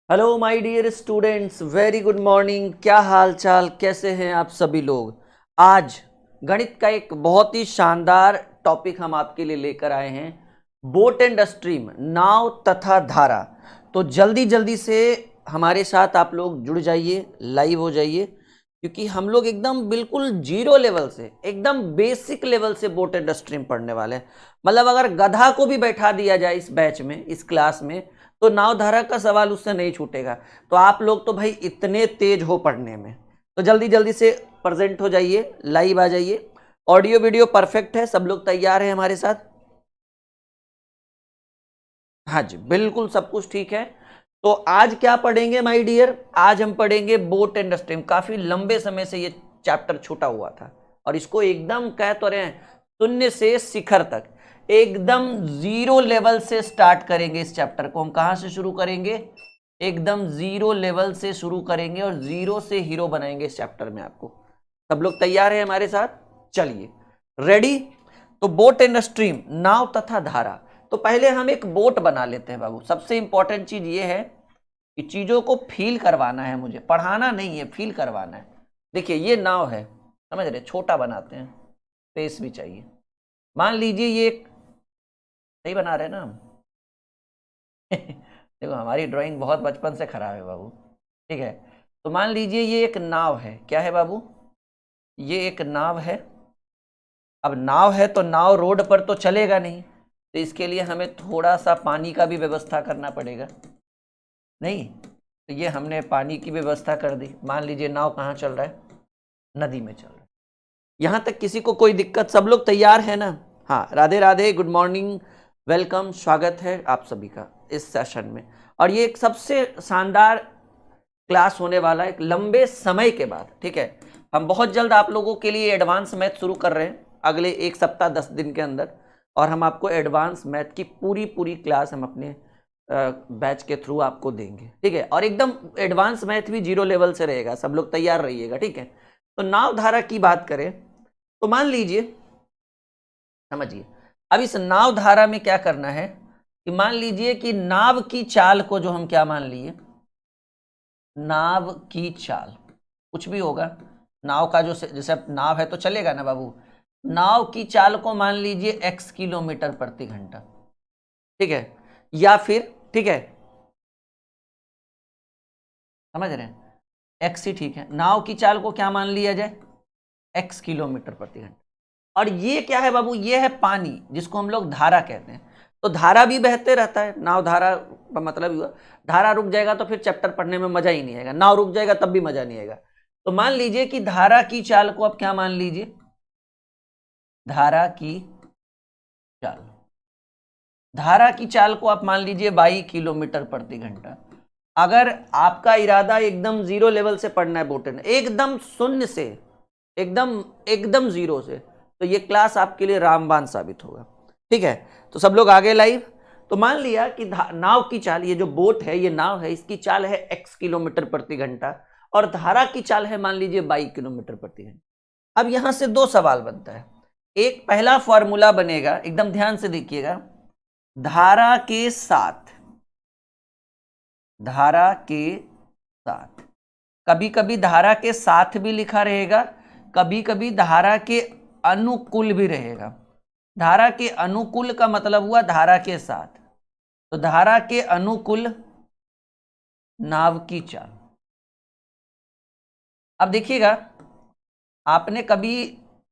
Hello my dear students, very good morning. क्या हाल चाल, कैसे हैं आप सभी लोग। आज गणित का एक बहुत ही शानदार टॉपिक हम आपके लिए लेकर आए हैं, बोट एंड स्ट्रीम, नाव तथा धारा। तो जल्दी जल्दी से हमारे साथ आप लोग जुड़ जाइए, लाइव हो जाइए, क्योंकि हम लोग एकदम बिल्कुल जीरो लेवल से, एकदम बेसिक लेवल से बोट एंड स्ट्रीम पढ़ने वाले हैं। मतलब अगर गधा को भी बैठा दिया जाए इस बैच में, इस क्लास में, तो नाव धारा का सवाल उससे नहीं छूटेगा। तो आप लोग तो भाई इतने तेज हो पढ़ने में, तो जल्दी जल्दी से प्रेजेंट हो जाइए, लाइव आ जाइए। ऑडियो वीडियो परफेक्ट है, सब लोग तैयार हैं हमारे साथ। हाँ जी, बिल्कुल सब कुछ ठीक है। तो आज क्या पढ़ेंगे माय डियर, आज हम पढ़ेंगे बोट एंड स्ट्रीम। काफी लंबे समय से ये चैप्टर छूटा हुआ था और इसको एकदम कह तो रहे हैं शून्य से शिखर तक, एकदम जीरो लेवल से स्टार्ट करेंगे। इस चैप्टर को हम कहां से शुरू करेंगे, एकदम जीरो लेवल से शुरू करेंगे और जीरो से हीरो बनाएंगे इस चैप्टर में आपको। सब लोग तैयार है हमारे साथ, चलिए रेडी। तो बोट एंड स्ट्रीम, नाव तथा धारा। तो पहले हम एक बोट बना लेते हैं बाबू। सबसे इंपॉर्टेंट चीज ये है कि चीजों को फील करवाना है, मुझे पढ़ाना नहीं है, फील करवाना है। देखिए ये नाव है, समझ रहे, छोटा बनाते हैं, स्पेस भी चाहिए। मान लीजिए ये एक, सही बना रहे हैं ना हम देखो हमारी ड्राइंग बहुत बचपन से खराब है बाबू, ठीक है। तो मान लीजिए ये एक नाव है, क्या है बाबू, ये एक नाव है। अब नाव है तो नाव रोड पर तो चलेगा नहीं, तो इसके लिए हमें थोड़ा सा पानी का भी व्यवस्था करना पड़ेगा, नहीं? तो ये हमने पानी की व्यवस्था कर दी। मान लीजिए नाव कहाँ चल रहा है, नदी में चल रहा है। यहां तक किसी को कोई दिक्कत, सब लोग तैयार है ना? हाँ, Radhe Radhe, good morning, welcome, स्वागत है आप सभी का इस सेशन में। और ये एक सबसे शानदार क्लास होने वाला है, एक लंबे समय के बाद, ठीक है। हम बहुत जल्द आप लोगों के लिए एडवांस मैथ शुरू कर रहे हैं, अगले एक सप्ताह 10 दिन के अंदर। और हम आपको एडवांस मैथ की पूरी पूरी क्लास हम अपने बैच के थ्रू आपको देंगे, ठीक है। और एकदम एडवांस मैथ भी जीरो लेवल से रहेगा, सब लोग तैयार रहिएगा, ठीक है। तो नाव धारा की बात करें तो मान लीजिए, समझिए, अब इस नाव धारा में क्या करना है कि मान लीजिए कि नाव की चाल को, जो हम क्या मान लिए, नाव की चाल, कुछ भी होगा, नाव का जो, जैसे नाव है तो चलेगा ना बाबू, नाव की चाल को मान लीजिए x किलोमीटर प्रति घंटा, ठीक है। या फिर, ठीक है, समझ रहे हैं, x ही ठीक है। नाव की चाल को क्या मान लिया जाए, x किलोमीटर प्रति घंटा। और ये क्या है बाबू, ये है पानी, जिसको हम लोग धारा कहते हैं। तो धारा भी बहते रहता है, नाव धारा का मतलब हुआ, धारा रुक जाएगा तो फिर चैप्टर पढ़ने में मजा ही नहीं आएगा, नाव रुक जाएगा तब भी मजा नहीं आएगा। तो मान लीजिए कि धारा की चाल को आप क्या मान लीजिए, धारा की चाल, धारा की चाल को आप मान लीजिए 22 किलोमीटर प्रति घंटा। अगर आपका इरादा एकदम जीरो लेवल से पढ़ना है बोटन, एकदम शून्य से, एकदम एकदम जीरो से, तो ये क्लास आपके लिए रामबाण साबित होगा, ठीक है। तो सब लोग आगे लाइव। तो मान लिया कि नाव की चाल, ये जो बोट है, ये नाव है, इसकी चाल है x किलोमीटर प्रति घंटा और धारा की चाल है मान लीजिए 22 किलोमीटर प्रति घंटा। अब यहां से दो सवाल बनता है। एक पहला फॉर्मूला बनेगा, एकदम ध्यान से देखिएगा, धारा के साथ, धारा के साथ, कभी कभी धारा के साथ भी लिखा रहेगा, कभी कभी धारा के अनुकूल भी रहेगा। धारा के अनुकूल का मतलब हुआ धारा के साथ, तो धारा के अनुकूल नाव की चाल। अब देखिएगा, आपने कभी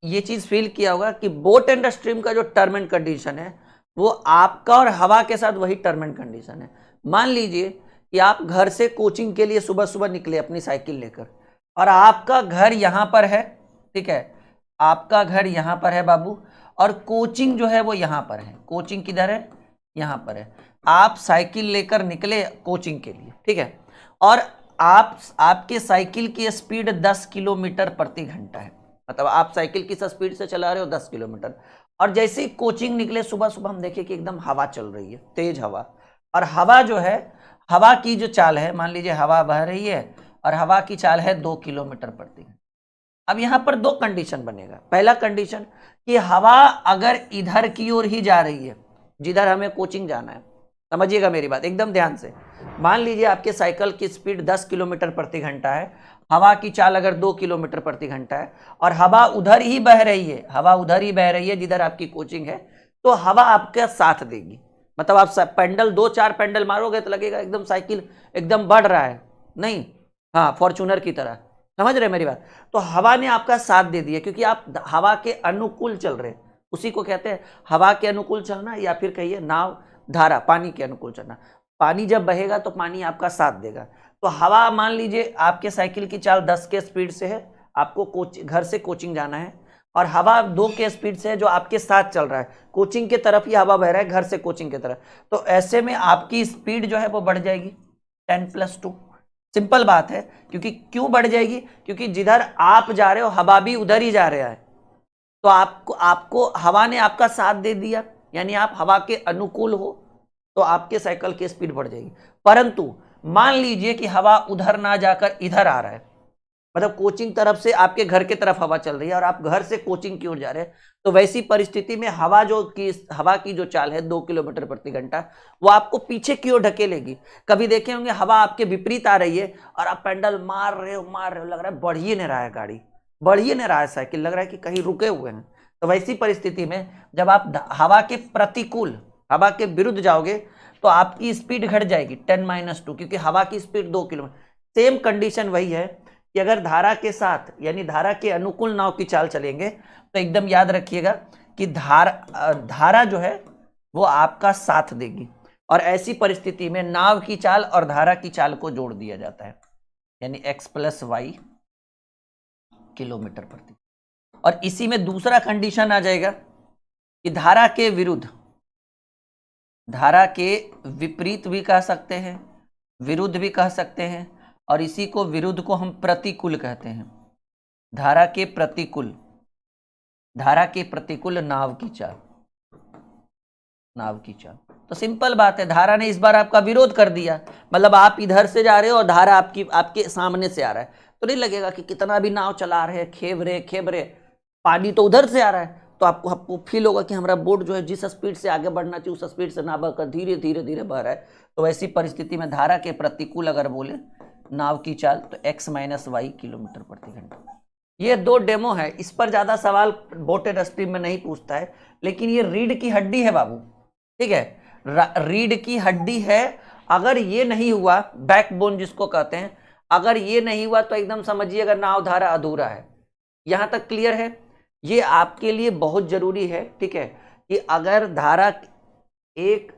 ये चीज फील किया होगा कि बोट एंड स्ट्रीम का जो टर्म एंड कंडीशन है, वो आपका और हवा के साथ वही टर्म एंड कंडीशन है। मान लीजिए कि आप घर से कोचिंग के लिए सुबह सुबह निकले अपनी साइकिल लेकर, और आपका घर यहां पर है, ठीक है, आपका घर यहां पर है बाबू, और कोचिंग जो है वो यहां पर है। कोचिंग किधर है, यहां पर है। आप साइकिल लेकर निकले कोचिंग के लिए, ठीक है, और आपके साइकिल की स्पीड 10 किलोमीटर प्रति घंटा है, मतलब आप साइकिल किस स्पीड से चला रहे हो, 10 किलोमीटर। और जैसे ही कोचिंग निकले सुबह सुबह, हम देखें कि एकदम हवा चल रही है, तेज हवा, और हवा जो है, हवा की जो चाल है, मान लीजिए हवा बह रही है और हवा की चाल है 2 किलोमीटर प्रति घंटा। अब यहां पर दो कंडीशन बनेगा। पहला कंडीशन कि हवा अगर इधर की ओर ही जा रही है, जिधर हमें कोचिंग जाना है, समझिएगा मेरी बात एकदम ध्यान से, मान लीजिए आपके साइकिल की स्पीड 10 किलोमीटर प्रति घंटा है, हवा की चाल अगर 2 किलोमीटर प्रति घंटा है और हवा उधर ही बह रही है, हवा उधर ही बह रही है जिधर आपकी कोचिंग है, तो हवा आपका साथ देगी। मतलब आप पेंडल 2-4 पेंडल मारोगे तो लगेगा एकदम साइकिल एकदम बढ़ रहा है, नहीं, हाँ फॉर्चूनर की तरह, समझ रहे मेरी बात। तो हवा ने आपका साथ दे दिया क्योंकि आप हवा के अनुकूल चल रहे, उसी को कहते हैं हवा के अनुकूल चलना, या फिर कहिए नाव धारा पानी के अनुकूल चलना। पानी जब बहेगा तो पानी आपका साथ देगा। तो हवा, मान लीजिए आपके साइकिल की चाल 10 के स्पीड से है, आपको घर से कोचिंग जाना है, और हवा 2 के स्पीड से है जो आपके साथ चल रहा है, कोचिंग के तरफ ही हवा बह रहा है, घर से कोचिंग की तरफ। तो ऐसे में आपकी स्पीड जो है वो बढ़ जाएगी 10+2। सिंपल बात है, क्योंकि क्यों बढ़ जाएगी, क्योंकि जिधर आप जा रहे हो हवा भी उधर ही जा रहा है, तो आपको हवा ने आपका साथ दे दिया, यानी आप हवा के अनुकूल हो, तो आपके साइकिल की स्पीड बढ़ जाएगी। परंतु मान लीजिए कि हवा उधर ना जाकर इधर आ रहा है, मतलब कोचिंग तरफ से आपके घर के तरफ हवा चल रही है और आप घर से कोचिंग की ओर जा रहे हैं, तो वैसी परिस्थिति में हवा की जो चाल है 2 किलोमीटर प्रति घंटा, वो आपको पीछे की ओर ढकेलेगी। कभी देखे होंगे हवा आपके विपरीत आ रही है और आप पेंडल मार रहे हो, लग रहा है बढ़ ही नहीं रहा है गाड़ी, बढ़ ही नहीं रहा है साइकिल, लग रहा है कि कहीं रुके हुए हैं। तो वैसी परिस्थिति में जब आप हवा के प्रतिकूल, हवा के विरुद्ध जाओगे तो आपकी स्पीड घट जाएगी 10-2, क्योंकि हवा की स्पीड 2 किलोमीटर। सेम कंडीशन वही है कि अगर धारा के साथ यानी धारा के अनुकूल नाव की चाल चलेंगे तो एकदम याद रखिएगा कि धारा जो है वो आपका साथ देगी, और ऐसी परिस्थिति में नाव की चाल और धारा की चाल को जोड़ दिया जाता है, यानी x+y किलोमीटर प्रति। और इसी में दूसरा कंडीशन आ जाएगा कि धारा के विरुद्ध, धारा के विपरीत भी कह सकते हैं, विरुद्ध भी कह सकते हैं, और इसी को विरुद्ध को हम प्रतिकूल कहते हैं। धारा के प्रतिकूल, धारा के प्रतिकूल नाव की चाल, नाव की चाल। तो सिंपल बात है, धारा ने इस बार आपका विरोध कर दिया, मतलब आप इधर से जा रहे हो और धारा आपके सामने से आ रहा है, तो नहीं लगेगा कि कितना भी नाव चला रहे, खेब रहे, पानी तो उधर से आ रहा है, तो आपको फील होगा कि हमारा बोट जो है जिस स्पीड से आगे बढ़ना चाहिए उस स्पीड से ना बढ़कर धीरे धीरे धीरे बह रहा है। तो वैसी परिस्थिति में धारा के प्रतिकूल अगर बोले नाव की चाल तो x-y किलोमीटर प्रति घंटा। ये 2 डेमो है, इस पर ज्यादा सवाल बोटेड स्ट्रीम में नहीं पूछता है, लेकिन ये रीढ़ की हड्डी है बाबू, ठीक है, रीढ़ की हड्डी है। अगर ये नहीं हुआ, बैकबोन जिसको कहते हैं, अगर ये नहीं हुआ तो एकदम समझिएगा नाव धारा अधूरा है। यहां तक क्लियर है? ये आपके लिए बहुत जरूरी है, ठीक है, कि अगर धारा एक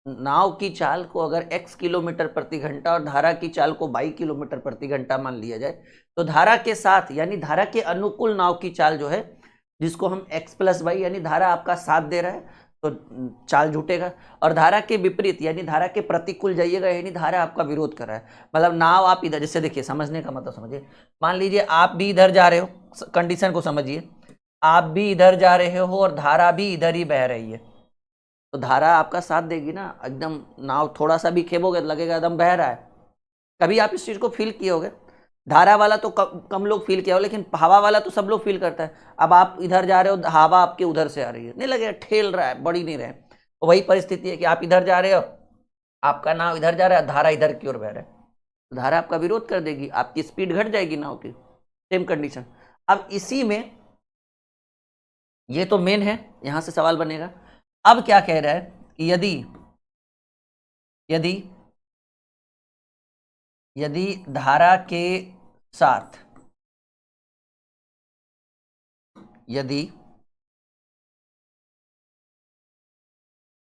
नाव की चाल को अगर x किलोमीटर प्रति घंटा और धारा की चाल को y किलोमीटर प्रति घंटा मान लिया जाए, तो धारा के साथ यानी धारा के अनुकूल नाव की चाल जो है, जिसको हम x+y यानी धारा आपका साथ दे रहा है तो चाल जुटेगा, और धारा के विपरीत यानी धारा के प्रतिकूल जाइएगा यानी धारा आपका विरोध कर रहा है। मतलब नाव आप इधर, जैसे देखिए समझने का मतलब समझिए, मान लीजिए आप भी इधर जा रहे हो, कंडीशन को समझिए, आप भी इधर जा रहे हो और धारा भी इधर ही बह रही है, तो धारा आपका साथ देगी ना, एकदम नाव थोड़ा सा भी खेबोगे तो लगेगा एकदम बह रहा है। कभी आप इस चीज को फील किए होगे? धारा वाला तो कम लोग फील किया हो, लेकिन हवा वाला तो सब लोग फील करता है। अब आप इधर जा रहे हो, हवा आपके उधर से आ रही है, नहीं लगेगा ठेल रहा है, बढ़ी नहीं रहे। तो वही परिस्थिति है कि आप इधर जा रहे हो, आपका नाव इधर जा रहा है, धारा इधर की ओर बह रहा है, तो धारा आपका विरोध कर देगी, आपकी स्पीड घट जाएगी नाव की। Same condition. अब इसी में ये तो मेन है, यहां से सवाल बनेगा। अब क्या कह रहा है कि यदि धारा के साथ, यदि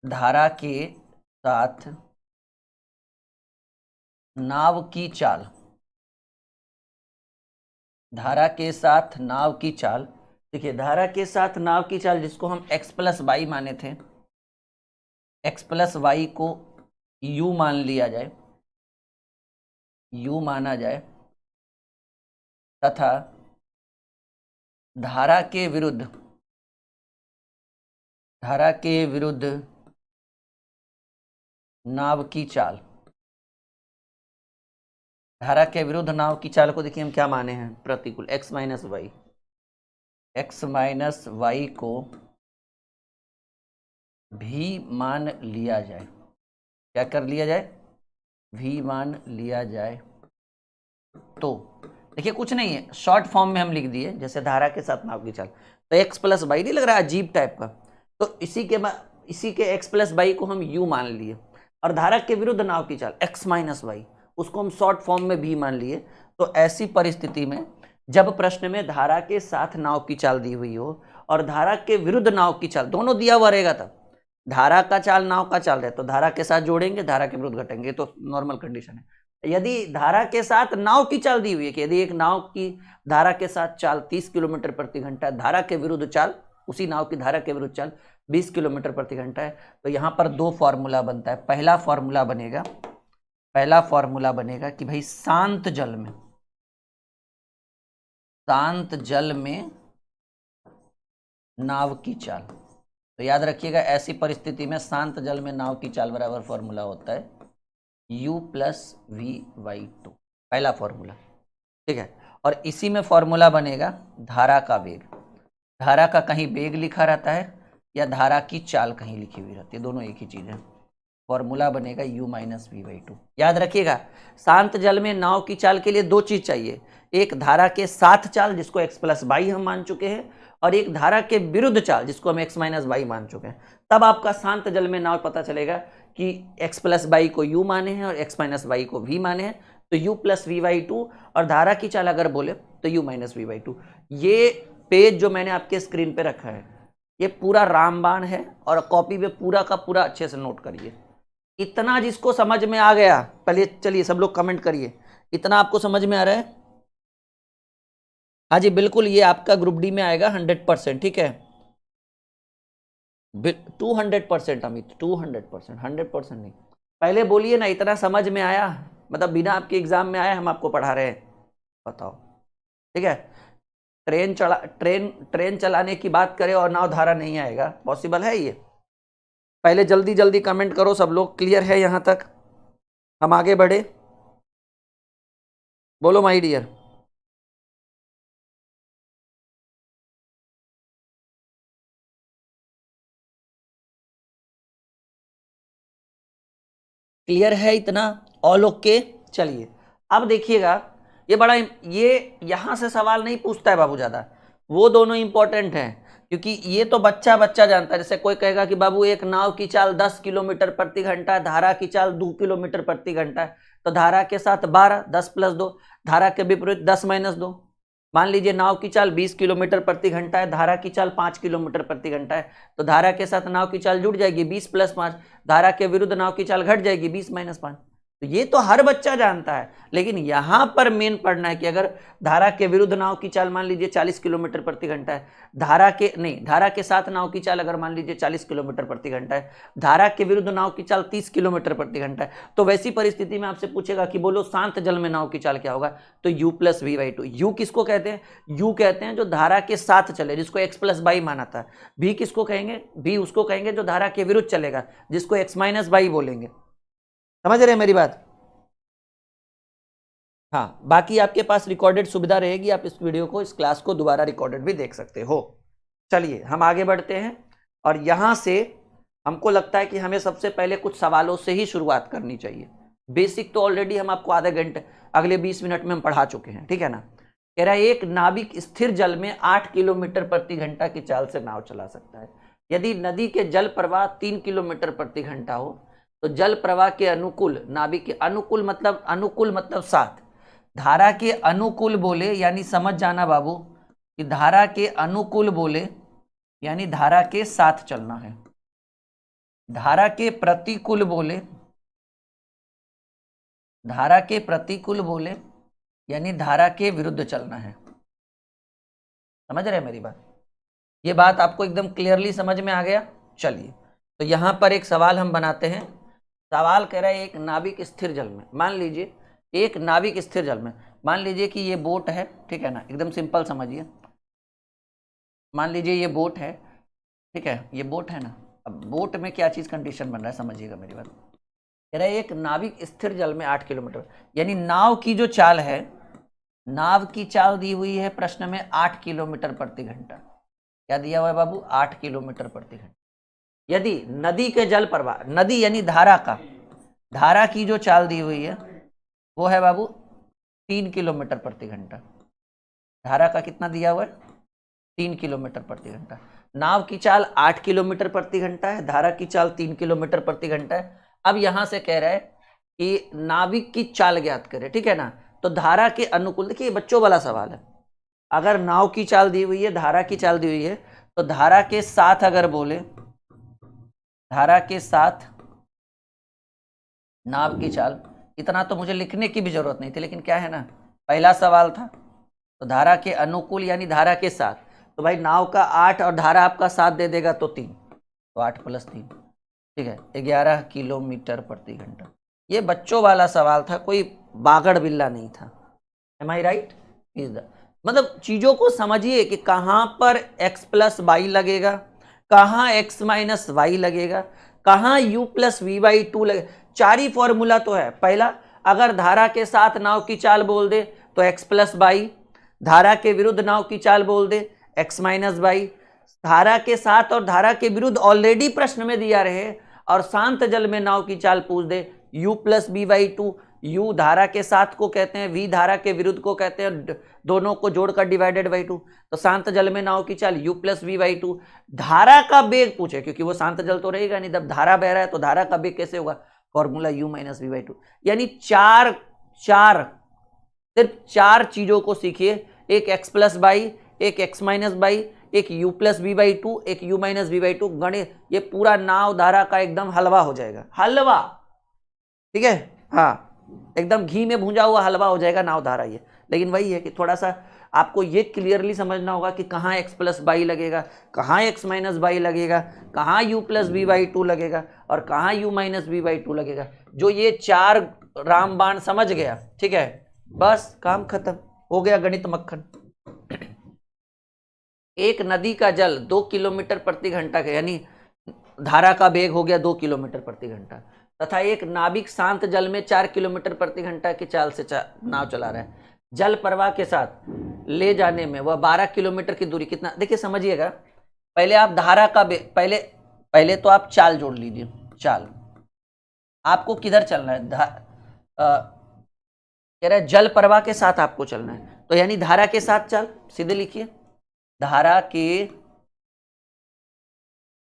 धारा के साथ नाव की चाल, धारा के साथ नाव की चाल, देखिए धारा के साथ नाव की चाल जिसको हम x+y माने थे, x+y को u मान लिया जाए, u माना जाए, तथा धारा के विरुद्ध नाव की चाल, धारा के विरुद्ध नाव की चाल को देखिए हम क्या माने हैं, प्रतिकूल, x-y, x-y को भी मान लिया जाए। क्या कर लिया जाए? v मान लिया जाए तो देखिए कुछ नहीं है, शॉर्ट फॉर्म में हम लिख दिए, जैसे धारा के साथ नाव की चाल, तो x प्लस बाई नहीं लग रहा अजीब टाइप का, तो इसी के x प्लस बाई को हम u मान लिए, और धारा के विरुद्ध नाव की चाल x माइनस वाई उसको हम शॉर्ट फॉर्म में v मान लिए। तो ऐसी परिस्थिति में जब प्रश्न में धारा के साथ नाव की चाल दी हुई हो और धारा के विरुद्ध नाव की चाल दोनों दिया हुआ रहेगा, तब धारा का चाल नाव का चाल है तो धारा के साथ जोड़ेंगे, धारा के विरुद्ध घटेंगे, तो नॉर्मल कंडीशन है। यदि धारा के साथ नाव की चाल दी हुई है कि यदि एक नाव की धारा के साथ चाल 30 किलोमीटर प्रति घंटा, धारा के विरुद्ध चाल, उसी नाव की धारा के विरुद्ध चाल 20 किलोमीटर प्रति घंटा है, तो यहां पर दो फॉर्मूला बनता है। पहला फॉर्मूला बनेगा कि भाई शांत जल में नाव की चाल, तो याद रखिएगा ऐसी परिस्थिति में शांत जल में नाव की चाल बराबर फॉर्मूला होता है u प्लस v/2, पहला फॉर्मूला, ठीक है। और इसी में फॉर्मूला बनेगा धारा का वेग, धारा का कहीं वेग लिखा रहता है या धारा की चाल कहीं लिखी हुई रहती है, दोनों एक ही चीज है। फॉर्मूला बनेगा u माइनस v/2। याद रखिएगा शांत जल में नाव की चाल के लिए दो चीज चाहिए, एक धारा के साथ चाल जिसको x प्लस बाई हम मान चुके हैं, और एक धारा के विरुद्ध चाल जिसको हम x माइनस बाई मान चुके हैं। तब आपका शांत जल में नाव पता चलेगा कि x प्लस बाई को u माने हैं और x माइनस बाई को v माने हैं, तो u प्लस v/2, और धारा की चाल अगर बोले तो u माइनस v/2। ये पेज जो मैंने आपके स्क्रीन पे रखा है ये पूरा रामबाण है, और कॉपी पे पूरा का पूरा अच्छे से नोट करिए। इतना जिसको समझ में आ गया, पहले चलिए सब लोग कमेंट करिए, इतना आपको समझ में आ रहा है? हाँ जी बिल्कुल, ये आपका ग्रुप डी में आएगा 100%, ठीक है 200% अमित, 200%, 100% नहीं। पहले बोलिए ना इतना समझ में आया, मतलब बिना आपके एग्जाम में आया हम आपको पढ़ा रहे हैं, बताओ, ठीक है। ट्रेन चलाने की बात करें और नाव धारा नहीं आएगा, पॉसिबल है ये? पहले जल्दी जल्दी कमेंट करो सब लोग, क्लियर है यहां तक? हम आगे बढ़े, बोलो माय डियर। क्लियर है इतना? All okay? चलिए अब देखिएगा, ये यहां से सवाल नहीं पूछता है बाबू ज्यादा, वो दोनों इंपॉर्टेंट हैं, क्योंकि ये तो बच्चा जानता है। जैसे कोई कहेगा कि बाबू एक नाव की चाल 10 किलोमीटर प्रति घंटा, धारा की चाल 2 किलोमीटर प्रति घंटा है, तो धारा के साथ 12, 10 प्लस 2, धारा के विपरीत 10 माइनस 2। मान लीजिए नाव की चाल 20 किलोमीटर प्रति घंटा है, धारा की चाल 5 किलोमीटर प्रति घंटा है, तो धारा के साथ नाव की चाल जुड़ जाएगी 20 प्लस 5, धारा के विरुद्ध नाव की चाल घट जाएगी 20 माइनस 5। तो ये तो हर बच्चा जानता है, लेकिन यहां पर मेन पढ़ना है कि अगर धारा के विरुद्ध नाव की चाल मान लीजिए 40 किलोमीटर प्रति घंटा है, धारा के साथ नाव की चाल अगर मान लीजिए 40 किलोमीटर प्रति घंटा है, धारा के विरुद्ध नाव की चाल 30 किलोमीटर प्रति घंटा है, तो वैसी परिस्थिति में आपसे पूछेगा कि बोलो शांत जल में नाव की चाल क्या होगा, तो u प्लस v/2। यू किसको कहते हैं? यू कहते हैं जो धारा के साथ चले, जिसको x प्लस बाई माना था। v किसको कहेंगे? v उसको कहेंगे जो धारा के विरुद्ध चलेगा, जिसको x माइनस बाई बोलेंगे। समझ रहे हैं मेरी बात? हाँ, बाकी आपके पास रिकॉर्डेड सुविधा रहेगी, आप इस वीडियो को, इस क्लास को दोबारा रिकॉर्डेड भी देख सकते हो। चलिए हम आगे बढ़ते हैं, और यहां से हमको लगता है कि हमें सबसे पहले कुछ सवालों से ही शुरुआत करनी चाहिए। बेसिक तो ऑलरेडी हम आपको आधे घंटे, अगले 20 मिनट में हम पढ़ा चुके हैं, ठीक है ना। कह रहा है एक नाविक स्थिर जल में 8 किलोमीटर प्रति घंटा की चाल से नाव चला सकता है। यदि नदी के जल प्रवाह 3 किलोमीटर प्रति घंटा हो, तो जल प्रवाह के अनुकूल, नाविक के अनुकूल मतलब साथ, धारा के अनुकूल बोले यानी समझ जाना बाबू कि धारा के अनुकूल बोले यानी धारा के साथ चलना है, धारा के प्रतिकूल बोले यानी धारा के विरुद्ध चलना है। समझ रहे हैं मेरी बात? ये बात आपको एकदम क्लियरली समझ में आ गया? चलिए तो यहां पर एक सवाल हम बनाते हैं। सवाल कह रहा है एक नाविक स्थिर जल में, मान लीजिए एक नाविक स्थिर जल में, मान लीजिए कि ये बोट है, ठीक है ना, एकदम सिंपल समझिए। मान लीजिए ये बोट है, ठीक है, ये बोट है ना। अब बोट में क्या चीज कंडीशन बन रहा है, समझिएगा मेरी बात। कह रहा है एक नाविक स्थिर जल में 8 किलोमीटर, यानी नाव की जो चाल है, नाव की चाल दी हुई है प्रश्न में 8 किलोमीटर प्रति घंटा। क्या दिया हुआ है बाबू? 8 किलोमीटर प्रति घंटा। यदि नदी के जल प्रवाह, नदी यानी धारा धारा की जो चाल दी हुई है वो है बाबू 3 किलोमीटर प्रति घंटा। धारा का कितना दिया हुआ है? 3 किलोमीटर प्रति घंटा। नाव की चाल 8 किलोमीटर प्रति घंटा है, धारा की चाल 3 किलोमीटर प्रति घंटा है। अब यहां से कह रहा है कि नाविक की चाल ज्ञात करे, ठीक है ना। तो धारा के अनुकूल, देखिए बच्चों वाला सवाल है, अगर नाव की चाल दी हुई है, धारा की चाल दी हुई है, तो धारा के साथ अगर बोले, धारा के साथ नाव की चाल, इतना तो मुझे लिखने की भी जरूरत नहीं थी, लेकिन क्या है ना, पहला सवाल था। तो धारा के अनुकूल यानी धारा के साथ, तो भाई नाव का 8 और धारा आपका 7 दे देगा तो 3, तो 8 + 3, ठीक है, 11 किलोमीटर प्रति घंटा। ये बच्चों वाला सवाल था, कोई बागड़ बिल्ला नहीं था। Am I right? Is the, मतलब चीजों को समझिए कि कहां पर x + y लगेगा, कहां x - y लगेगा, कहां u + v/2 लगेगा। 4 ही फॉर्मूला तो है। पहला, अगर धारा के साथ नाव की चाल बोल दे तो x + y, धारा के विरुद्ध नाव की चाल बोल दे x - y। धारा के साथ और धारा के विरुद्ध ऑलरेडी प्रश्न में दिया रहे, और शांत जल में नाव की चाल पूछ दे u + v/2। u धारा के साथ को कहते हैं, v धारा के विरुद्ध को कहते हैं, दोनों को जोड़कर डिवाइडेड बाई 2। तो शांत जल में नाव की चाल u + v/2। धारा का वेग पूछे, क्योंकि वो शांत जल तो रहेगा नहीं, जब धारा बह रहा है तो धारा का वेग कैसे होगा, फॉर्मूला u - v/2। यानी सिर्फ 4 चीजों को सीखिए, एक x + y, एक x - y, एक u + v/2, एक u - v/2। गणित, ये पूरा नाव धारा का एकदम हलवा हो जाएगा, हलवा, ठीक है, हाँ, एकदम घी में भूंजा हुआ हलवा हो जाएगा नाव धारा ये। लेकिन वही है कि थोड़ा सा आपको ये क्लियरली समझना होगा कि कहाँ x + y लगेगा, कहाँ x - y लगेगा, कहाँ u + v/2 लगेगा, और कहाँ u - v/2 लगेगा। जो ये 4 रामबाण समझ गया, ठीक है, बस काम खत्म हो गया, गणित मक्खन। एक नदी का जल 2 किलोमीटर प्रति घंटा का, यानी धारा का वेग हो गया 2 किलोमीटर प्रति घंटा, तथा एक नाविक शांत जल में 4 किलोमीटर प्रति घंटा की चाल से नाव चला रहा है। जल प्रवाह के साथ ले जाने में वह 12 किलोमीटर की दूरी, कितना, देखिए समझिएगा। पहले आप धारा का पहले तो आप चाल जोड़ लीजिए। चाल आपको किधर चलना है, कह रहा है जल प्रवाह के साथ आपको चलना है, तो यानी धारा के साथ चाल, सीधे लिखिए, धारा के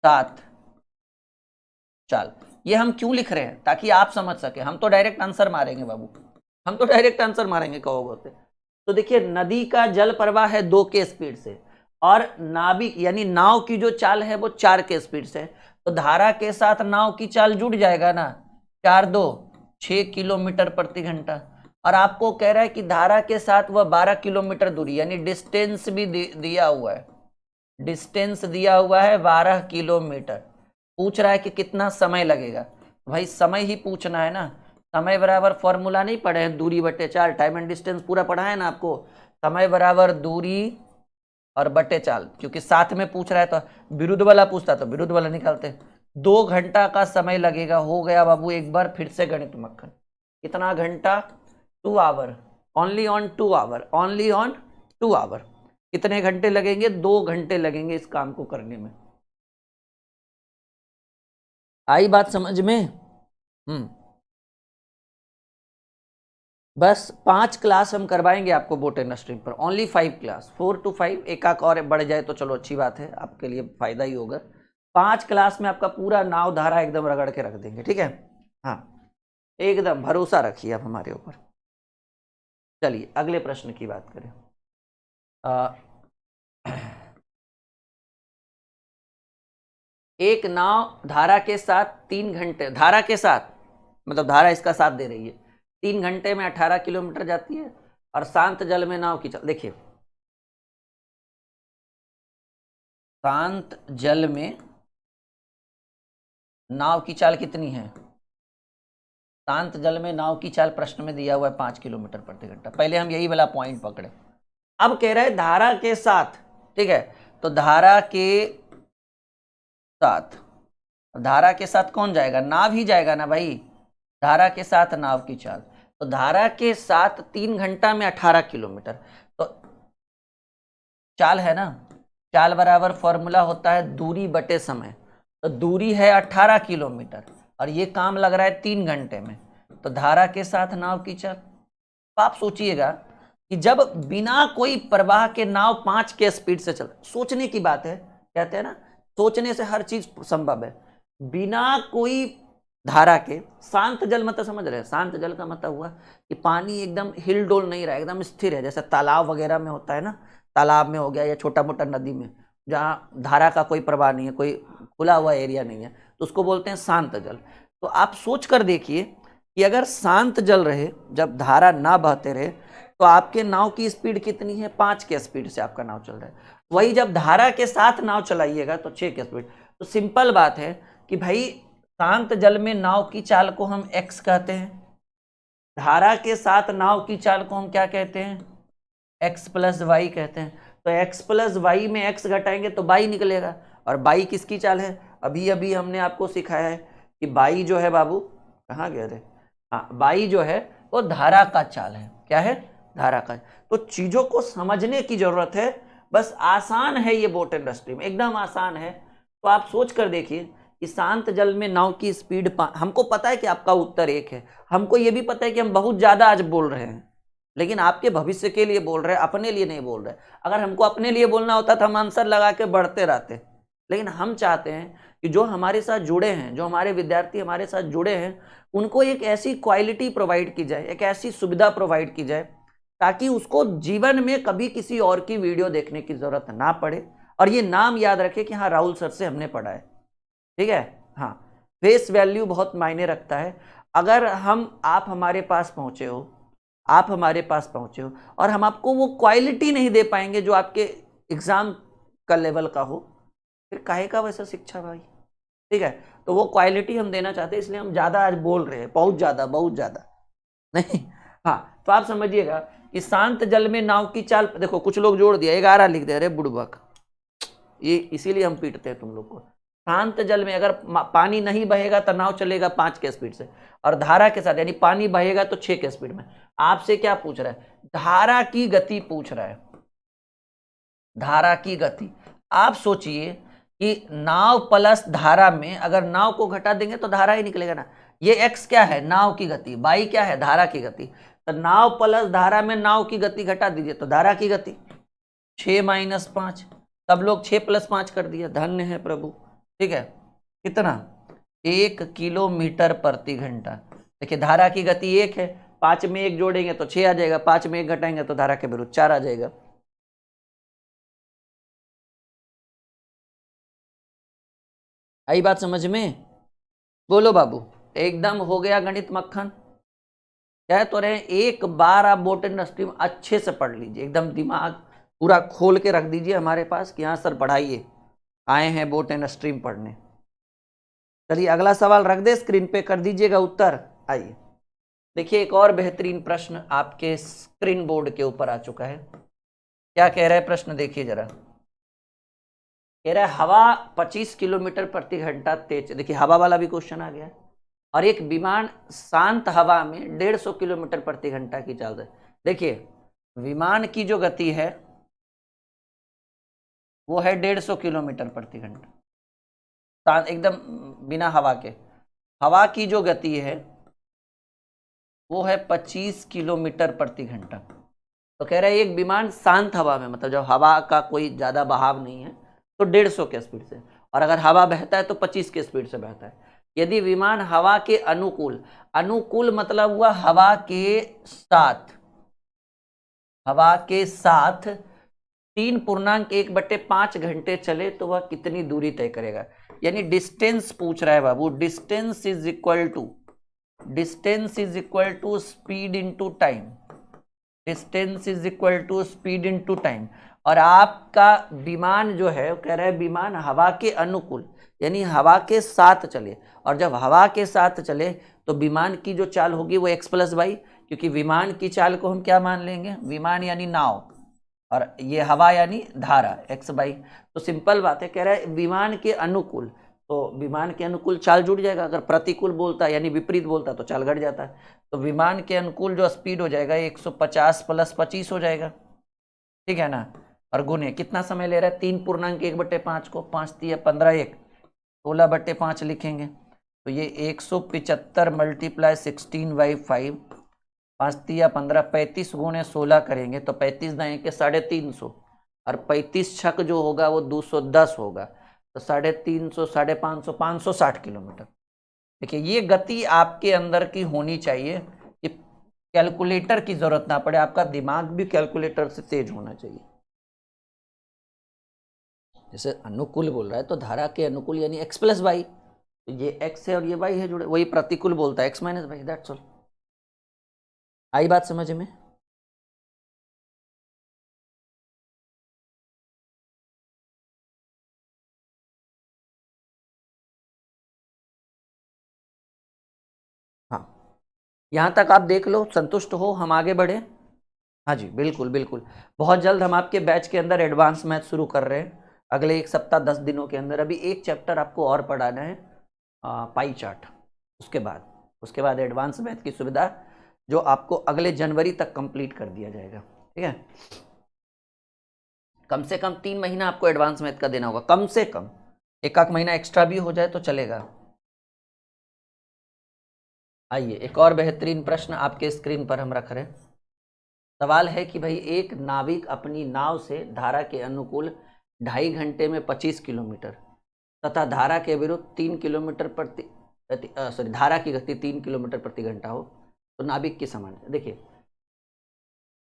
साथ चाल। ये हम क्यों लिख रहे हैं, ताकि आप समझ सके। हम तो डायरेक्ट आंसर मारेंगे बाबू, हम तो डायरेक्ट आंसर मारेंगे कहोगे तो। देखिए, नदी का जल प्रवाह है 2 के स्पीड से, और नाविक यानी नाव की जो चाल है वो 4 के स्पीड से, तो धारा के साथ नाव की चाल जुड़ जाएगा ना, 4 2 6 किलोमीटर प्रति घंटा। और आपको कह रहा है कि धारा के साथ वह 12 किलोमीटर दूरी, यानी डिस्टेंस भी दिया हुआ है, डिस्टेंस दिया हुआ है 12 किलोमीटर। पूछ रहा है कि कितना समय लगेगा, भाई समय ही पूछना है ना। समय बराबर फॉर्मूला नहीं पढ़े हैं, दूरी बटे चाल, टाइम एंड डिस्टेंस पूरा पढ़ा है ना आपको। समय बराबर दूरी और बटे चाल, क्योंकि साथ में पूछ रहा है तो विरुद्ध वाला पूछता तो विरुद्ध वाला निकालते। 2 घंटा का समय लगेगा। हो गया बाबू, एक बार फिर से गणित मक्खन। कितना घंटा? 2 hour, only on 2 hour, only on 2 hour. कितने घंटे लगेंगे? 2 घंटे लगेंगे इस काम को करने में। आई बात समझ में? बस 5 क्लास हम करवाएंगे आपको बोट एंड स्ट्रीम पर, ओनली 5 क्लास, 4 to 5। एक आक और बढ़ जाए तो चलो अच्छी बात है, आपके लिए फायदा ही होगा। 5 क्लास में आपका पूरा नाव धारा एकदम रगड़ के रख देंगे, ठीक है, हाँ, एकदम भरोसा रखिए आप हमारे ऊपर। चलिए अगले प्रश्न की बात करें। एक नाव धारा के साथ 3 घंटे, धारा के साथ मतलब धारा इसका साथ दे रही है, 3 घंटे में 18 किलोमीटर जाती है, और शांत जल में नाव की चाल, देखिए शांत जल में नाव की चाल कितनी है? शांत जल में नाव की चाल प्रश्न में दिया हुआ है 5 किलोमीटर प्रति घंटा। पहले हम यही वाला पॉइंट पकड़े। अब कह रहा है धारा के साथ, ठीक है, तो धारा के साथ, धारा के साथ कौन जाएगा? नाव ही जाएगा ना भाई। धारा के साथ नाव की चाल, तो धारा के साथ 3 घंटा में 18 किलोमीटर, तो चाल है ना, चाल बराबर फॉर्मूला होता है दूरी बटे समय। तो दूरी है 18 किलोमीटर, और ये काम लग रहा है 3 घंटे में, तो धारा के साथ नाव की चाल। तो आप सोचिएगा कि जब बिना कोई प्रवाह के नाव 5 के स्पीड से चल, सोचने की बात है, कहते हैं ना सोचने से हर चीज संभव है। बिना कोई धारा के शांत जल, मतलब समझ रहे हैं, शांत जल का मतलब हुआ कि पानी एकदम हिलडोल नहीं रहा, एकदम स्थिर है, जैसे तालाब वगैरह में होता है ना, तालाब में हो गया या छोटा मोटा नदी में जहाँ धारा का कोई प्रवाह नहीं है, कोई खुला हुआ एरिया नहीं है, तो उसको बोलते हैं शांत जल। तो आप सोच कर देखिए कि अगर शांत जल रहे, जब धारा ना बहते रहे, तो आपके नाव की स्पीड कितनी है, 5 के स्पीड से आपका नाव चल रहा है। वही जब धारा के साथ नाव चलाइएगा तो 6 के स्पीड। तो सिंपल बात है कि भाई शांत जल में नाव की चाल को हम x कहते हैं, धारा के साथ नाव की चाल को हम क्या कहते हैं, x प्लस वाई कहते हैं। तो x प्लस वाई में x घटाएंगे तो बाई निकलेगा, और बाई किसकी चाल है, अभी अभी हमने आपको सिखाया है कि बाई जो है बाबू, कहाँ गए थे, हाँ बाई जो है वो धारा का चाल है। क्या है, धारा का। तो चीजों को समझने की जरूरत है, बस आसान है ये बोट एंड स्ट्रीम, एकदम आसान है। तो आप सोच कर देखिए कि शांत जल में नाव की स्पीड, हमको पता है कि आपका उत्तर 1 है, हमको ये भी पता है कि हम बहुत ज्यादा आज बोल रहे हैं, लेकिन आपके भविष्य के लिए बोल रहे हैं, अपने लिए नहीं बोल रहे। अगर हमको अपने लिए बोलना होता तो हम आंसर लगा के बढ़ते रहते, लेकिन हम चाहते हैं कि जो हमारे साथ जुड़े हैं, जो हमारे विद्यार्थी हमारे साथ जुड़े हैं, उनको एक ऐसी क्वालिटी प्रोवाइड की जाए, एक ऐसी सुविधा प्रोवाइड की जाए ताकि उसको जीवन में कभी किसी और की वीडियो देखने की जरूरत ना पड़े, और ये नाम याद रखे कि हाँ राहुल सर से हमने पढ़ा है। ठीक है, हाँ फेस वैल्यू बहुत मायने रखता है। अगर आप हमारे पास पहुंचे हो, आप हमारे पास पहुंचे हो और हम आपको वो क्वालिटी नहीं दे पाएंगे जो आपके एग्जाम का लेवल का हो, फिर काहे का वैसा शिक्षा भाई। ठीक है, तो वो क्वालिटी हम देना चाहते हैं, इसलिए हम ज्यादा आज बोल रहे हैं, बहुत ज्यादा नहीं। हाँ, तो आप समझिएगा कि शांत जल में नाव की चाल, देखो कुछ लोग जोड़ दिया 11 लिख दे रहे बुड़बक, ये इसीलिए हम पीटते हैं तुम लोग को। शांत जल में अगर पानी नहीं बहेगा तो नाव चलेगा 5 के स्पीड से, और धारा के साथ यानी पानी बहेगा तो 6 के स्पीड में। आपसे क्या पूछ रहा है, धारा की गति पूछ रहा है, धारा की गति। आप सोचिए कि नाव प्लस धारा में अगर नाव को घटा देंगे तो धारा ही निकलेगा ना। ये x क्या है, नाव की गति, y क्या है, धारा की गति। तो नाव प्लस धारा में नाव की गति घटा दीजिए तो धारा की गति 6 - 5, तब लोग 6 + 5 कर दिया, धन्य है प्रभु। ठीक है, कितना, 1 किलोमीटर प्रति घंटा। देखिए धारा की गति 1 है, 5 में 1 जोड़ेंगे तो 6 आ जाएगा, 5 में 1 घटाएंगे तो धारा के विरुद्ध 4 आ जाएगा। आई बात समझ में, बोलो बाबू, एकदम हो गया गणित मक्खन। कह तो रहे एक बार आप बोट एंड स्ट्रीम अच्छे से पढ़ लीजिए, एकदम दिमाग पूरा खोल के रख दीजिए हमारे पास कि हाँ सर पढ़ाइए, आए हैं बोट एंड स्ट्रीम पढ़ने। चलिए अगला सवाल रख दे स्क्रीन पे, कर दीजिएगा उत्तर। आइए देखिए एक और बेहतरीन प्रश्न आपके स्क्रीन बोर्ड के ऊपर आ चुका है। क्या कह रहा है प्रश्न, देखिए जरा। कह रहा है हवा 25 किलोमीटर प्रति घंटा तेज, देखिए हवा वाला भी क्वेश्चन आ गया, और एक विमान शांत हवा में 150 किलोमीटर प्रति घंटा की चाल है। देखिए विमान की जो गति है वो है 150 किलोमीटर प्रति घंटा, एकदम बिना हवा के। हवा की जो गति है वो है 25 किलोमीटर प्रति घंटा। तो कह रहा है एक विमान शांत हवा में, मतलब जब हवा का कोई ज्यादा बहाव नहीं है तो 150 के स्पीड से, और अगर हवा बहता है तो 25 के स्पीड से बहता है। यदि विमान हवा के अनुकूल, अनुकूल मतलब हुआ हवा के साथ, हवा के साथ 3.1/5 घंटे चले तो वह कितनी दूरी तय करेगा। यानी डिस्टेंस पूछ रहा है बाबू, distance is equal to speed into time, distance is equal to speed into time. और आपका विमान जो है कह रहा है विमान हवा के अनुकूल यानी हवा के साथ चले, और जब हवा के साथ चले तो विमान की जो चाल होगी वो x + y, क्योंकि विमान की चाल को हम क्या मान लेंगे, विमान यानी नाव, और ये हवा यानी धारा x/y। तो सिंपल बात है, कह रहा है विमान के अनुकूल, तो विमान के अनुकूल चाल जुड़ जाएगा। अगर प्रतिकूल बोलता यानी विपरीत बोलता तो चाल घट जाता है। तो विमान के अनुकूल जो स्पीड हो जाएगा 150 + 25 हो जाएगा, ठीक है ना। और गुने कितना समय ले रहा है, 3.1/5 को 5 × 3 = 15, 1 16/5 लिखेंगे। तो ये 175 मल्टीप्लाई 16/5, 5 या 15, 35 गुणे 16 करेंगे तो 35 दाएं के 350, और 35 छक जो होगा वो 210 होगा, तो 350, 550, 560 किलोमीटर। देखिए ये गति आपके अंदर की होनी चाहिए कि कैलकुलेटर की जरूरत ना पड़े, आपका दिमाग भी कैलकुलेटर से तेज होना चाहिए। जैसे अनुकूल बोल रहा है तो धारा के अनुकूल यानी x प्लस वाई, तो ये x है और ये y है जुड़े, वही प्रतिकूल बोलता है x minus Y, that's all. आई बात समझ में? हाँ, यहां तक आप देख लो, संतुष्ट हो, हम आगे बढ़े? हाँ जी, बिल्कुल बिल्कुल। बहुत जल्द हम आपके बैच के अंदर एडवांस मैथ शुरू कर रहे हैं, अगले 1 सप्ताह 10 दिनों के अंदर। अभी एक चैप्टर आपको और पढ़ाना है, पाई चार्ट। उसके बाद एडवांस मैथ की सुविधा जो आपको अगले जनवरी तक कंप्लीट कर दिया जाएगा, ठीक है। कम से कम 3 महीना आपको एडवांस मैथ का देना होगा, कम से कम। एक आध महीना एक्स्ट्रा भी हो जाए तो चलेगा। आइए एक और बेहतरीन प्रश्न आपके स्क्रीन पर हम रख रहे हैं। सवाल है कि भाई एक नाविक अपनी नाव से धारा के अनुकूल 2.5 घंटे में 25 किलोमीटर तथा धारा के विरुद्ध 3 किलोमीटर धारा की गति 3 किलोमीटर प्रति घंटा हो तो नाविक की समान। देखिए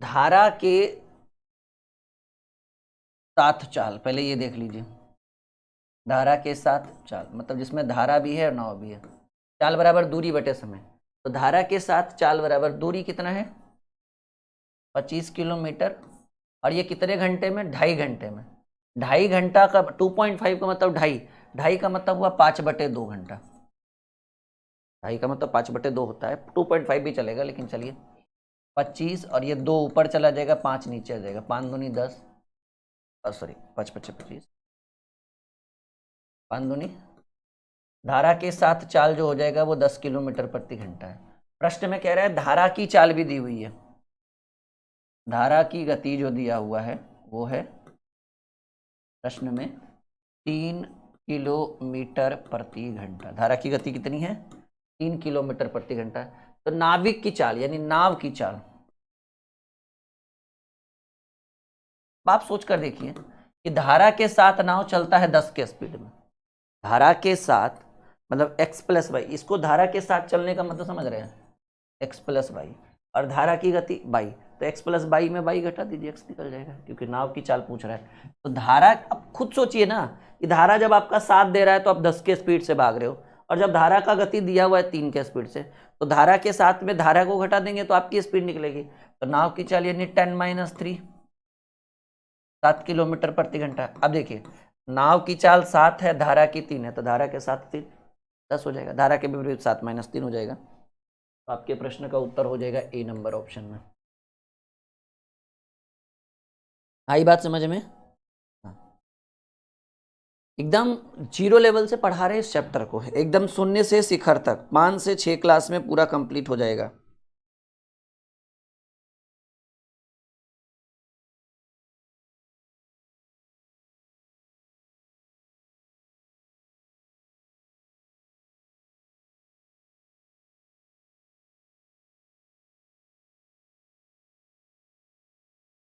धारा के साथ चाल, पहले ये देख लीजिए, धारा के साथ चाल मतलब जिसमें धारा भी है और नाव भी है। चाल बराबर दूरी बटे समय, तो धारा के साथ चाल बराबर दूरी कितना है 25 किलोमीटर, और ये कितने घंटे में 2.5 घंटे में। 2.5 घंटा का 2.5 का मतलब 2.5 का मतलब हुआ 5/2 घंटा। 2.5 का मतलब 5/2 होता है, 2.5 भी चलेगा लेकिन चलिए 25, और ये 2 ऊपर चला जाएगा, 5 नीचे आ जाएगा, 5 दूनी 10, सॉरी 5 5 25, 5 दूनी। धारा के साथ चाल जो हो जाएगा वो 10 किलोमीटर प्रति घंटा है। प्रश्न में कह रहा है धारा की चाल भी दी हुई है, धारा की गति जो दिया हुआ है वो है प्रश्न में 3 किलोमीटर प्रति घंटा। धारा की गति कितनी है 3 किलोमीटर प्रति घंटा। तो नाविक की चाल यानी नाव की चाल, आप सोच कर देखिए कि धारा के साथ नाव चलता है 10 के स्पीड में, धारा के साथ मतलब x प्लस वाई, इसको धारा के साथ चलने का मतलब समझ रहे हैं x प्लस वाई, और धारा की गति बाई, तो x प्लस बाई में बाई घटा दीजिए, x निकल जाएगा क्योंकि नाव की चाल पूछ रहा है। तो धारा, अब खुद सोचिए ना कि धारा जब आपका साथ दे रहा है तो आप 10 के स्पीड से भाग रहे हो, और जब धारा का गति दिया हुआ है 3 के स्पीड से, तो धारा के साथ में धारा को घटा देंगे तो आपकी स्पीड निकलेगी। तो नाव की चाल यानी 10-3, 7 किलोमीटर प्रति घंटा। अब देखिए नाव की चाल 7 है, धारा की 3 है, तो धारा के साथ 3 10 हो जाएगा, धारा के विपरीत 7-3 हो जाएगा। तो आपके प्रश्न का उत्तर हो जाएगा ए नंबर ऑप्शन में। आई बात समझ में? हाँ। एकदम जीरो लेवल से पढ़ा रहे इस चैप्टर को, एकदम शून्य से शिखर तक 5 से 6 क्लास में पूरा कंप्लीट हो जाएगा।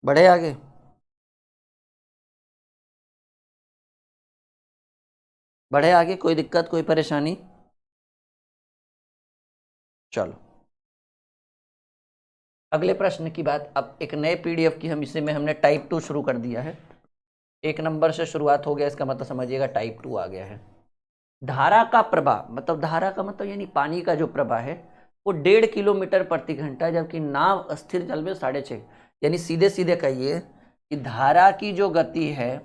बढ़े आगे? बढ़े आगे, कोई दिक्कत कोई परेशानी? चलो अगले प्रश्न की बात। अब एक नए पीडीएफ की हम इसे में हमने टाइप 2 शुरू कर दिया है, 1 नंबर से शुरुआत हो गया, इसका मतलब समझिएगा टाइप 2 आ गया है। धारा का प्रवाह मतलब धारा का मतलब यानी पानी का जो प्रवाह है वो 1.5 किलोमीटर प्रति घंटा है, जबकि नाव स्थिर जल में 6.5, यानी सीधे सीधे कहिए कि धारा की जो गति है,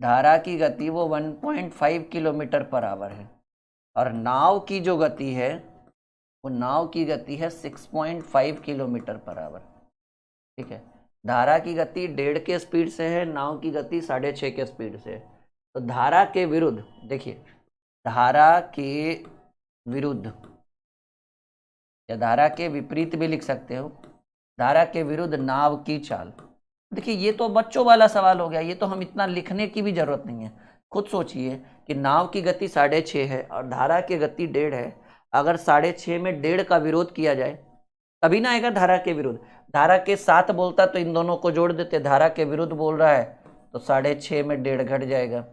धारा की गति वो 1.5 किलोमीटर पर आवर है, और नाव की जो गति है वो नाव की गति है 6.5 किलोमीटर पर आवर। ठीक है, धारा की गति 1.5 के स्पीड से है, नाव की गति 6.5 के स्पीड से है। तो धारा के विरुद्ध, देखिए धारा के विरुद्ध या धारा के विपरीत भी लिख सकते हो, धारा के विरुद्ध नाव की चाल। देखिए ये तो बच्चों वाला सवाल हो गया, ये तो हम इतना लिखने की भी जरूरत नहीं है। खुद सोचिए कि कि नाव की गति 6.5 है और धारा की गति 1.5 है, अगर 6.5 में 1.5 का विरोध किया जाए तभी ना आएगा धारा के विरुद्ध। धारा के साथ बोलता तो इन दोनों को जोड़ देते, धारा के विरुद्ध बोल रहा है तो 6.5 में 1.5 घट जाएगा,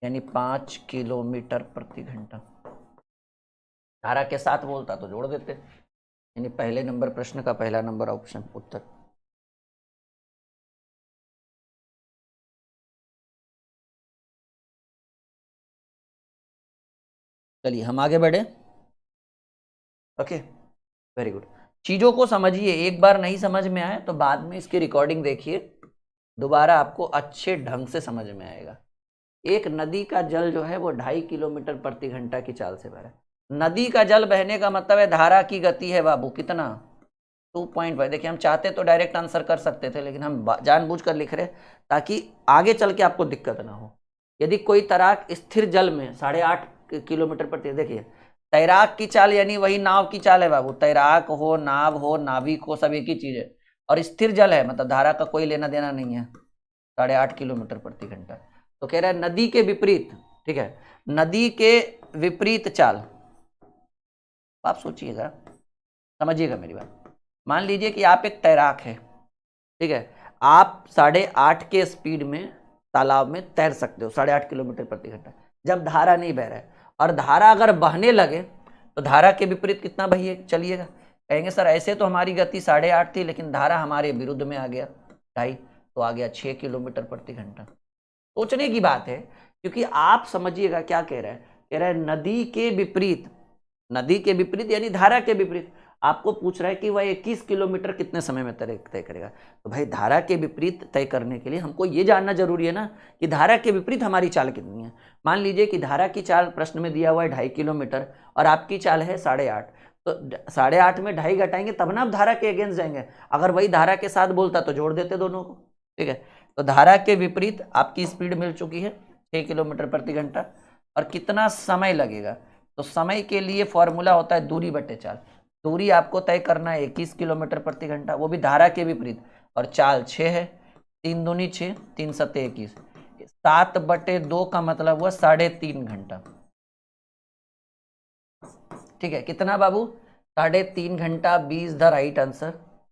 यानी 5 किलोमीटर प्रति घंटा। धारा के साथ बोलता तो जोड़ देते, यानी पहले नंबर प्रश्न का पहला नंबर ऑप्शन उत्तर। चलिए हम आगे बढ़े। Okay, very good. चीजों को समझिए, एक बार नहीं समझ में आए तो बाद में इसकी रिकॉर्डिंग देखिए, दोबारा आपको अच्छे ढंग से समझ में आएगा। एक नदी का जल जो है वो 2.5 किलोमीटर प्रति घंटा की चाल से बह रहा है। नदी का जल बहने का मतलब है धारा की गति है बाबू कितना, 2.5। देखिए हम चाहते तो डायरेक्ट आंसर कर सकते थे, लेकिन हम जानबूझकर लिख रहे ताकि आगे चल के आपको दिक्कत ना हो। यदि कोई तैराक स्थिर जल में 8.5 किलोमीटर प्रति, देखिए तैराक की चाल यानी वही नाव की चाल है बाबू, तैराक हो, नाव हो, नाविक हो, सब एक ही चीज है। और स्थिर जल है मतलब धारा का कोई लेना देना नहीं है, 8.5 किलोमीटर प्रति घंटा। तो कह रहा है नदी के विपरीत, ठीक है, नदी के विपरीत चाल। आप सोचिएगा, समझिएगा मेरी बात। मान लीजिए कि आप एक तैराक है, ठीक है, आप 8.5 के स्पीड में तालाब में तैर सकते हो, 8.5 किलोमीटर प्रति घंटा, जब धारा नहीं बह रहा है। और धारा अगर बहने लगे तो धारा के विपरीत कितना बहिए चलिएगा। कहेंगे सर ऐसे तो हमारी गति 8.5 थी, लेकिन धारा हमारे विरुद्ध में आ गया 2.5, तो आ गया 6 किलोमीटर प्रति घंटा। सोचने की बात है, क्योंकि आप समझिएगा क्या कह रहा है, कह रहा है नदी के विपरीत, नदी के विपरीत यानी धारा के विपरीत। आपको पूछ रहा है कि वह 21 किलोमीटर कितने समय में तय करेगा। तो भाई धारा के विपरीत तय करने के लिए हमको ये जानना जरूरी है ना कि धारा के विपरीत हमारी चाल कितनी है। मान लीजिए कि धारा की चाल प्रश्न में दिया हुआ है 2.5 किलोमीटर और आपकी चाल है 8.5, तो 8.5 में 2.5 घटाएंगे तब ना आप धारा के अगेंस्ट जाएंगे। अगर वही धारा के साथ बोलता तो जोड़ देते दोनों को, ठीक है। तो धारा के विपरीत आपकी स्पीड मिल चुकी है 6 किलोमीटर प्रति घंटा। और कितना समय लगेगा, तो समय के लिए फॉर्मूला होता है दूरी बटे चाल। दूरी आपको तय करना है 21 किलोमीटर प्रति घंटा, वो भी धारा के विपरीत, और चाल 6 है, 3 दूनी 6, 3 सत्ते 21, 7/2 का मतलब हुआ 3.5 घंटा, ठीक है। कितना बाबू, 3.5 घंटा, 20 द राइट आंसर,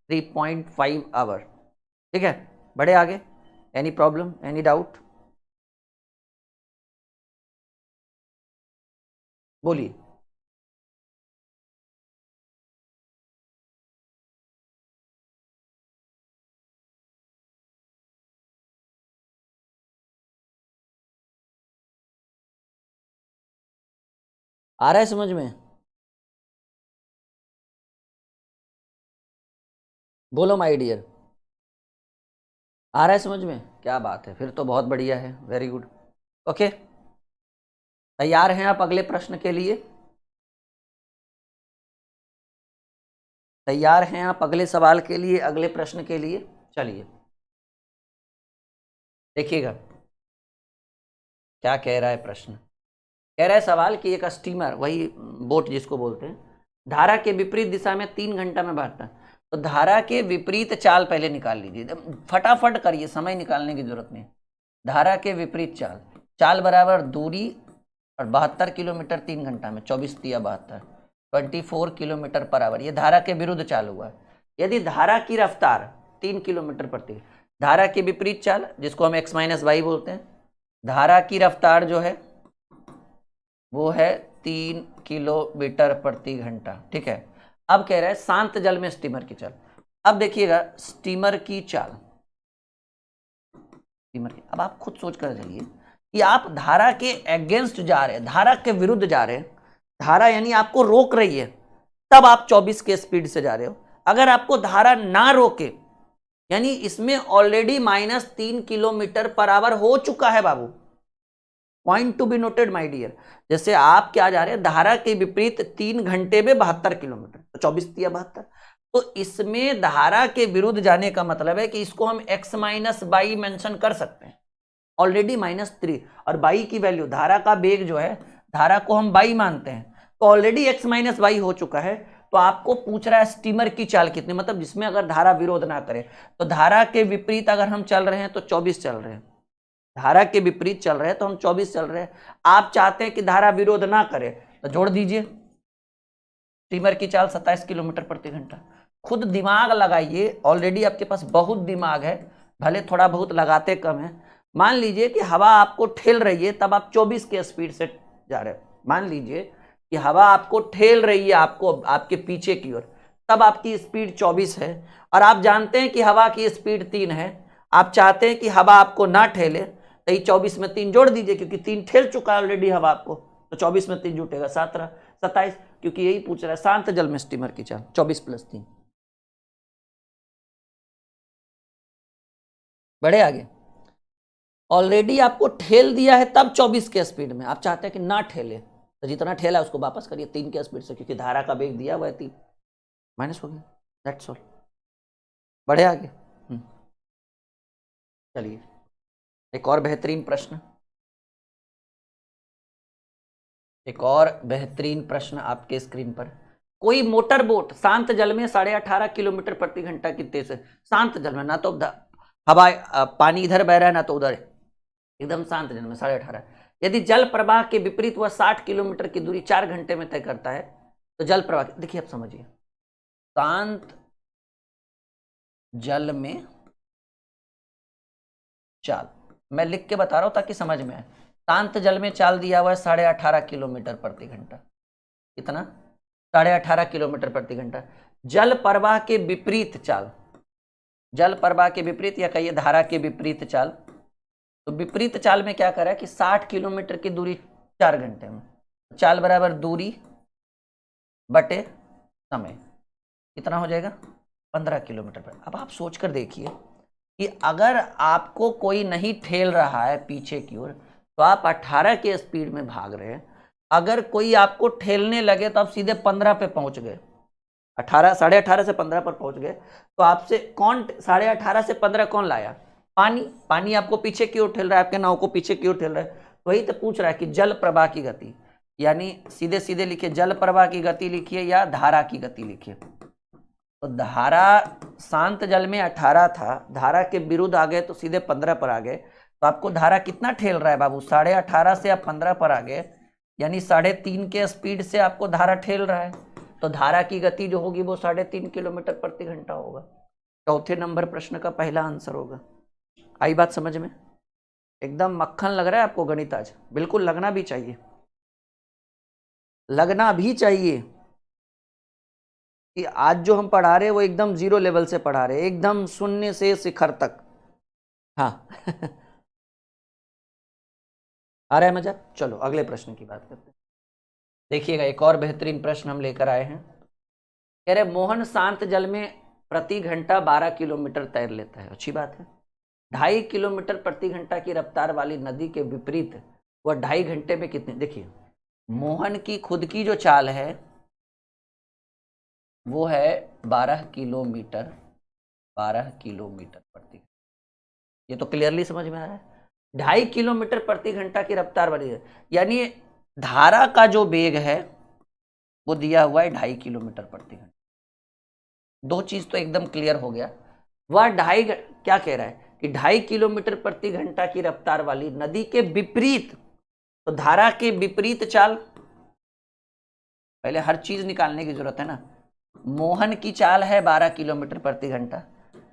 3.5 आवर, ठीक है। बढ़े आगे, एनी प्रॉब्लम, एनी डाउट, बोलिए। आ रहा है समझ में, बोलो माय डियर, आ रहा है समझ में, क्या बात है, फिर तो बहुत बढ़िया है, वेरी गुड। ओके, तैयार हैं आप अगले प्रश्न के लिए, तैयार हैं आप अगले सवाल के लिए, अगले प्रश्न के लिए। चलिए देखिएगा क्या कह रहा है प्रश्न। कह रहा है सवाल कि एक स्टीमर, वही बोट जिसको बोलते हैं, धारा के विपरीत दिशा में 3 घंटा में भागता है। तो धारा के विपरीत चाल पहले निकाल लीजिए, फटाफट करिए, समय निकालने की जरूरत नहीं। धारा के विपरीत चाल, चाल बराबर दूरी और 72 किलोमीटर 3 घंटा में, 24 तिया 72, 24 किलोमीटर पर आवर, ये धारा के विरुद्ध चाल हुआ है। यदि धारा की रफ्तार 3 किलोमीटर प्रति, धारा के विपरीत चाल जिसको हम x - y बोलते हैं, धारा की रफ्तार जो है वो है 3 किलोमीटर प्रति घंटा, ठीक है। अब कह रहा है शांत जल में स्टीमर की चाल। अब देखिएगा स्टीमर की चाल, स्टीमर की, अब आप खुद सोच कर चलिए कि आप धारा के अगेंस्ट जा रहे हैं, धारा के विरुद्ध जा रहे हैं, धारा यानी आपको रोक रही है, तब आप 24 के स्पीड से जा रहे हो। अगर आपको धारा ना रोके, यानी इसमें ऑलरेडी -3 किलोमीटर पर आवर हो चुका है बाबू, point to be noted my dear. जैसे आप क्या जा रहे हैं, धारा के विपरीत 3 घंटे में 72 किलोमीटर, तो 24 तिया 72, तो इसमें धारा के विरुद्ध जाने का मतलब है कि इसको हम x - y मेंशन कर सकते हैं, ऑलरेडी -3, और y की वैल्यू, धारा का वेग जो है, धारा को हम y मानते हैं, तो ऑलरेडी x - y हो चुका है। तो आपको पूछ रहा है स्टीमर की चाल कितनी, मतलब जिसमें अगर धारा विरोध ना करे, तो धारा के विपरीत अगर हम चल रहे हैं तो 24 चल रहे हैं, धारा के विपरीत चल रहे हैं तो हम 24 चल रहे हैं। आप चाहते हैं कि धारा विरोध ना करे तो जोड़ दीजिए। स्टीमर की चाल 27 किलोमीटर प्रति घंटा। खुद दिमाग लगाइए, ऑलरेडी आपके पास बहुत दिमाग है, भले थोड़ा बहुत लगाते कम है। मान लीजिए कि हवा आपको ठेल रही है, तब आप 24 के स्पीड से जा रहे हैं। मान लीजिए कि हवा आपको ठेल रही है, आपको आपके पीछे की ओर, तब आपकी स्पीड 24 है, और आप जानते हैं कि हवा की स्पीड 3 है। आप चाहते हैं कि हवा आपको ना ठेले, तो ये 24 में 3 जोड़ दीजिए, क्योंकि 3 ठेल चुका है ऑलरेडी हवा आपको, तो 24 में 3 जुटेगा 27, क्योंकि यही पूछ रहा है शांत जल में स्टीमर की चाल 24 + 3। बढ़े आगे। ऑलरेडी आपको ठेल दिया है तब 24 के स्पीड में, आप चाहते हैं कि ना ठेले, तो जितना ठेला उसको वापस करिए 3 के स्पीड से, क्योंकि धारा का वेग दिया हुआ है 3, माइनस हो गया, दैट्स ऑल। बढ़े आगे। चलिए एक और बेहतरीन प्रश्न, एक और बेहतरीन प्रश्न आपके स्क्रीन पर। कोई मोटर बोट शांत जल में 18.5 किलोमीटर प्रति घंटा की तेज से, शांत जल में, ना तो हवा पानी इधर बह रहा है ना तो उधर, एकदम शांत जल में 18.5, यदि जल प्रवाह के विपरीत वह 60 किलोमीटर की दूरी 4 घंटे में तय करता है तो जल प्रवाह, देखिए आप समझिए, शांत जल में चाल, मैं लिख के बता रहा हूं ताकि समझ में आए। शांत जल में चाल दिया हुआ है 18.5 किलोमीटर प्रति घंटा, कितना, 18.5 किलोमीटर प्रति घंटा। जल प्रवाह के विपरीत चाल, जल प्रवाह के विपरीत या कहिए धारा के विपरीत चाल, तो विपरीत चाल में क्या करा है कि 60 किलोमीटर की दूरी 4 घंटे में, चाल बराबर दूरी बटे समय, कितना हो जाएगा 15 किलोमीटर पर। अब आप सोच कर देखिए कि अगर आपको कोई नहीं ठेल रहा है पीछे की ओर, तो आप 18 के स्पीड में भाग रहे हैं, अगर कोई आपको ठेलने लगे तो आप सीधे 15 पे पहुंच गए, 18 से 15 पर पहुंच गए, तो आपसे कौन 18.5 से 15 कौन लाया, पानी आपको पीछे की ओर ठेल रहा है, आपके नाव को पीछे की ओर ठेल रहा है। वही तो पूछ रहा है कि जल प्रवाह की गति, यानी सीधे सीधे लिखिए, जल प्रवाह की गति लिखिए या धारा की गति लिखिए। तो धारा शांत जल में 18 था, धारा के विरुद्ध आ गए तो सीधे 15 पर आ गए, तो आपको धारा कितना ठेल रहा है बाबू, 18.5 से आप 15 पर आ गए, यानी 3.5 के स्पीड से आपको धारा ठेल रहा है, तो धारा की गति जो होगी वो 3.5 किलोमीटर प्रति घंटा होगा। चौथे नंबर प्रश्न का पहला आंसर होगा। आई बात समझ में? एकदम मक्खन लग रहा है आपको गणित आज, बिल्कुल लगना भी चाहिए, लगना भी चाहिए कि आज जो हम पढ़ा रहे हैं वो एकदम 0 लेवल से पढ़ा रहे हैं, एकदम शून्य से शिखर तक। हाँ आ रहा है मजा? चलो अगले प्रश्न की बात करते हैं। देखिएगा एक और बेहतरीन प्रश्न हम लेकर आए हैं। कह रहे मोहन शांत जल में प्रति घंटा 12 किलोमीटर तैर लेता है, अच्छी बात है। 2.5 किलोमीटर प्रति घंटा की रफ्तार वाली नदी के विपरीत वह 2.5 घंटे में कितने, देखिए मोहन की खुद की जो चाल है वो है 12 किलोमीटर प्रति, ये तो क्लियरली समझ में आ रहा है। 2.5 किलोमीटर प्रति घंटा की रफ्तार वाली है, यानी धारा का जो वेग है वो दिया हुआ है 2.5 किलोमीटर प्रति घंटा। दो चीज तो एकदम क्लियर हो गया। वह क्या कह रहा है कि 2.5 किलोमीटर प्रति घंटा की रफ्तार वाली नदी के विपरीत, तो धारा के विपरीत चाल, पहले हर चीज निकालने की जरूरत है ना। मोहन की चाल है 12 किलोमीटर प्रति घंटा,